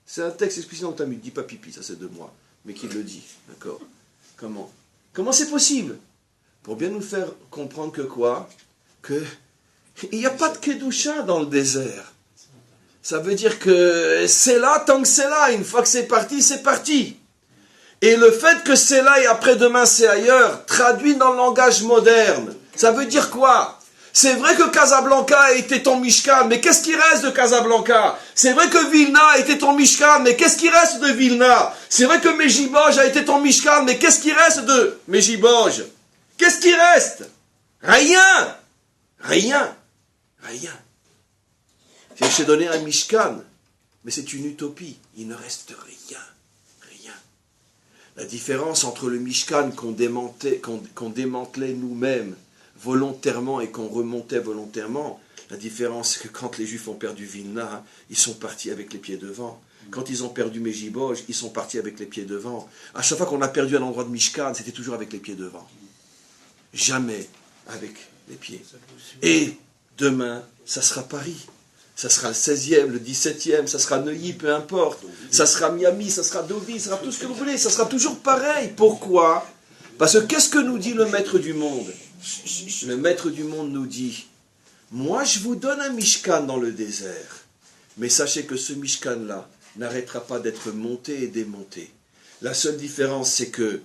C'est un texte explicite dans le Talmud, dis pas pipi, ça c'est de moi, mais qui le dit, d'accord? Comment c'est possible? Pour bien nous faire comprendre que quoi? Que il n'y a pas de Kedusha dans le désert. Ça veut dire que c'est là tant que c'est là. Une fois que c'est parti, c'est parti. Et le fait que c'est là et après-demain c'est ailleurs, traduit dans le langage moderne, ça veut dire quoi? C'est vrai que Casablanca était ton Mishkan, mais qu'est-ce qui reste de Casablanca? C'est vrai que Vilna était ton Mishkan, mais qu'est-ce qui reste de Vilna? C'est vrai que Medjiboj a été ton Mishkan, mais qu'est-ce qui reste de Medjiboj? Qu'est-ce qui reste? Rien. Rien. Rien. Je t'ai donné un Mishkan, mais c'est une utopie. Il ne reste rien. Rien. La différence entre le Mishkan qu'on démantelait nous-mêmes volontairement et qu'on remontait volontairement, la différence c'est que quand les Juifs ont perdu Vilna, ils sont partis avec les pieds devant. Quand ils ont perdu Medjiboj, ils sont partis avec les pieds devant. À chaque fois qu'on a perdu un endroit de Mishkan, c'était toujours avec les pieds devant. Jamais avec les pieds. Et demain, ça sera Paris. Ça sera le 16e, le 17e, ça sera Neuilly, peu importe. Ça sera Miami, ça sera Deauville, ça sera tout ce que vous voulez. Ça sera toujours pareil. Pourquoi? Parce que qu'est-ce que nous dit le maître du monde? Le maître du monde nous dit, moi je vous donne un Mishkan dans le désert, mais sachez que ce Mishkan-là n'arrêtera pas d'être monté et démonté. La seule différence, c'est que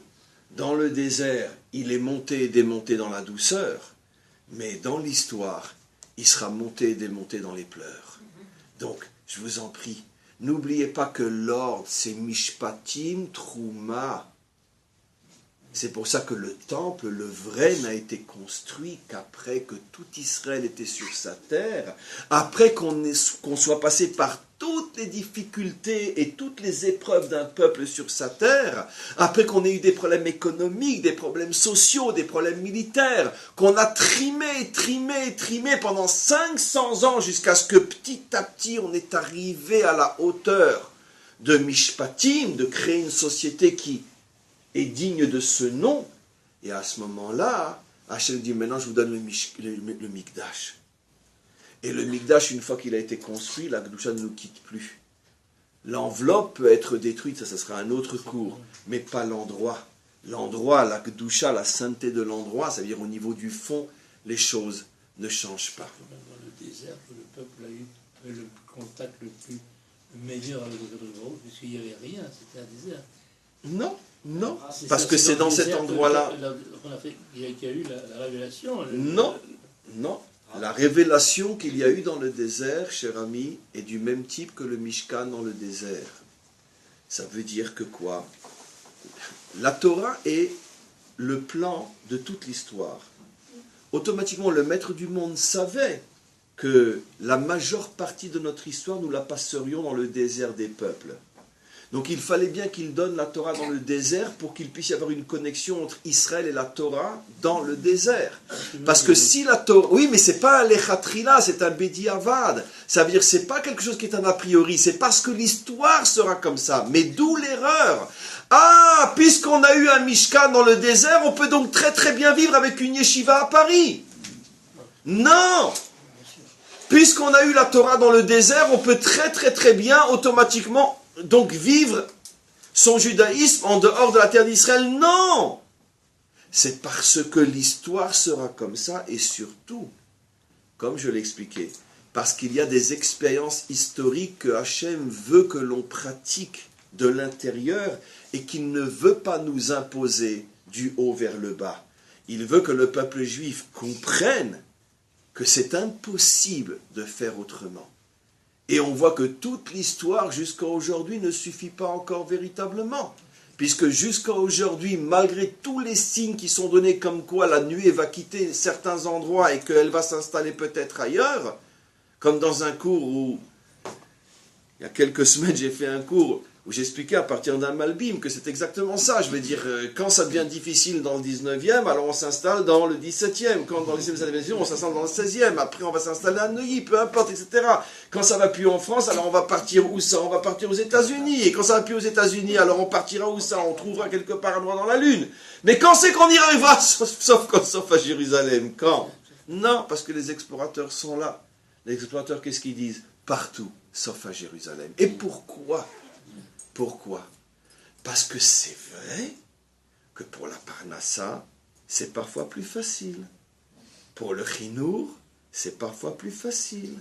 dans le désert, il est monté et démonté dans la douceur, mais dans l'histoire, il sera monté et démonté dans les pleurs. Donc, je vous en prie, n'oubliez pas que l'ordre, c'est Mishpatim Trouma. C'est pour ça que le temple, le vrai, n'a été construit qu'après que tout Israël était sur sa terre, après qu'on soit passé par toutes les difficultés et toutes les épreuves d'un peuple sur sa terre, après qu'on ait eu des problèmes économiques, des problèmes sociaux, des problèmes militaires, qu'on a trimé pendant 500 ans jusqu'à ce que petit à petit on est arrivé à la hauteur de Mishpatim, de créer une société qui est digne de ce nom, et à ce moment-là, Hachem dit, maintenant je vous donne le Mikdash. Et le Mikdash, une fois qu'il a été construit, la Kedusha ne nous quitte plus. L'enveloppe peut être détruite, ça sera un autre cours, mais pas l'endroit. L'endroit, la Kedusha, la sainteté de l'endroit, c'est-à-dire au niveau du fond, les choses ne changent pas. Dans le désert, le peuple a eu le contact le meilleur avec le Kedusha, puisqu'il n'y avait rien, c'était un désert. Non, parce que c'est dans cet endroit-là. Il y a eu la révélation. Non. La révélation qu'il y a eu dans le désert, cher ami, est du même type que le Mishkan dans le désert. Ça veut dire que quoi? La Torah est le plan de toute l'histoire. Automatiquement, le maître du monde savait que la majeure partie de notre histoire, nous la passerions dans le désert des peuples. Donc il fallait bien qu'il donne la Torah dans le désert pour qu'il puisse y avoir une connexion entre Israël et la Torah dans le désert. Parce que si la Torah... Oui, mais c'est pas un lechatrila, c'est un bediavad. Ça veut dire que c'est pas quelque chose qui est un a priori, c'est parce que l'histoire sera comme ça. Mais d'où l'erreur? Ah, puisqu'on a eu un Mishkan dans le désert, on peut donc très très bien vivre avec une yeshiva à Paris. Non! Puisqu'on a eu la Torah dans le désert, on peut très très très bien automatiquement... donc vivre son judaïsme en dehors de la terre d'Israël. Non! C'est parce que l'histoire sera comme ça, et surtout, comme je l'expliquais, parce qu'il y a des expériences historiques que Hachem veut que l'on pratique de l'intérieur et qu'il ne veut pas nous imposer du haut vers le bas. Il veut que le peuple juif comprenne que c'est impossible de faire autrement. Et on voit que toute l'histoire jusqu'à aujourd'hui ne suffit pas encore véritablement. Puisque jusqu'à aujourd'hui, malgré tous les signes qui sont donnés comme quoi la nuée va quitter certains endroits et qu'elle va s'installer peut-être ailleurs, comme dans un cours où, il y a quelques semaines, j'ai fait un cours où j'expliquais à partir d'un Malbim que c'est exactement ça. Je veux dire, quand ça devient difficile dans le 19e, alors on s'installe dans le 17e. Quand dans les 17e, on s'installe dans le 16e. Après, on va s'installer à Neuilly, peu importe, etc. Quand ça va plus en France, alors on va partir où ça? On va partir aux États-Unis. Et quand ça va plus aux États-Unis, alors on partira où ça? On trouvera quelque part un endroit dans la Lune. Mais quand c'est qu'on y arrivera, sauf à Jérusalem? Quand? Non, parce que les explorateurs sont là. Les explorateurs, qu'est-ce qu'ils disent? Partout, sauf à Jérusalem. Et pourquoi? Pourquoi? Parce que c'est vrai que pour la Parnassa, c'est parfois plus facile. Pour le Chinour, c'est parfois plus facile.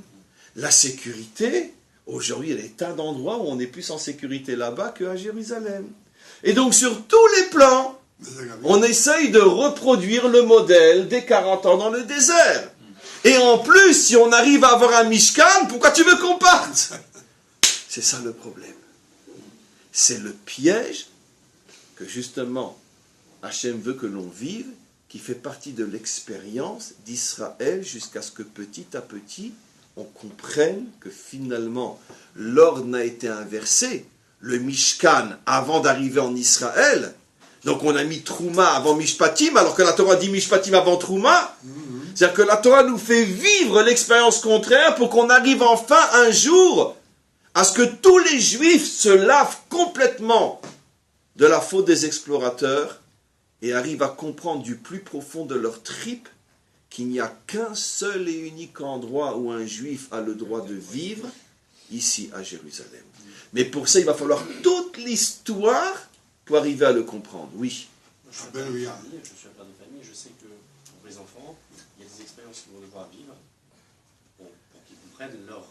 La sécurité, aujourd'hui, il y a des tas d'endroits où on est plus en sécurité là-bas qu'à Jérusalem. Et donc, sur tous les plans, on essaye de reproduire le modèle des 40 ans dans le désert. Et en plus, si on arrive à avoir un Mishkan, pourquoi tu veux qu'on parte? C'est ça le problème. C'est le piège que justement Hachem veut que l'on vive, qui fait partie de l'expérience d'Israël jusqu'à ce que petit à petit on comprenne que finalement l'ordre n'a été inversé. Le Mishkan avant d'arriver en Israël, donc on a mis Trouma avant Mishpatim, alors que la Torah dit Mishpatim avant Trouma. C'est-à-dire que la Torah nous fait vivre l'expérience contraire pour qu'on arrive enfin un jour à ce que tous les Juifs se lavent complètement de la faute des explorateurs et arrivent à comprendre du plus profond de leur tripe qu'il n'y a qu'un seul et unique endroit où un juif a le droit de vivre, ici à Jérusalem. Mais pour ça, il va falloir toute l'histoire pour arriver à le comprendre. Oui. Je suis un père de famille, je sais que pour les enfants, il y a des expériences qu'ils vont devoir vivre pour qu'ils comprennent leur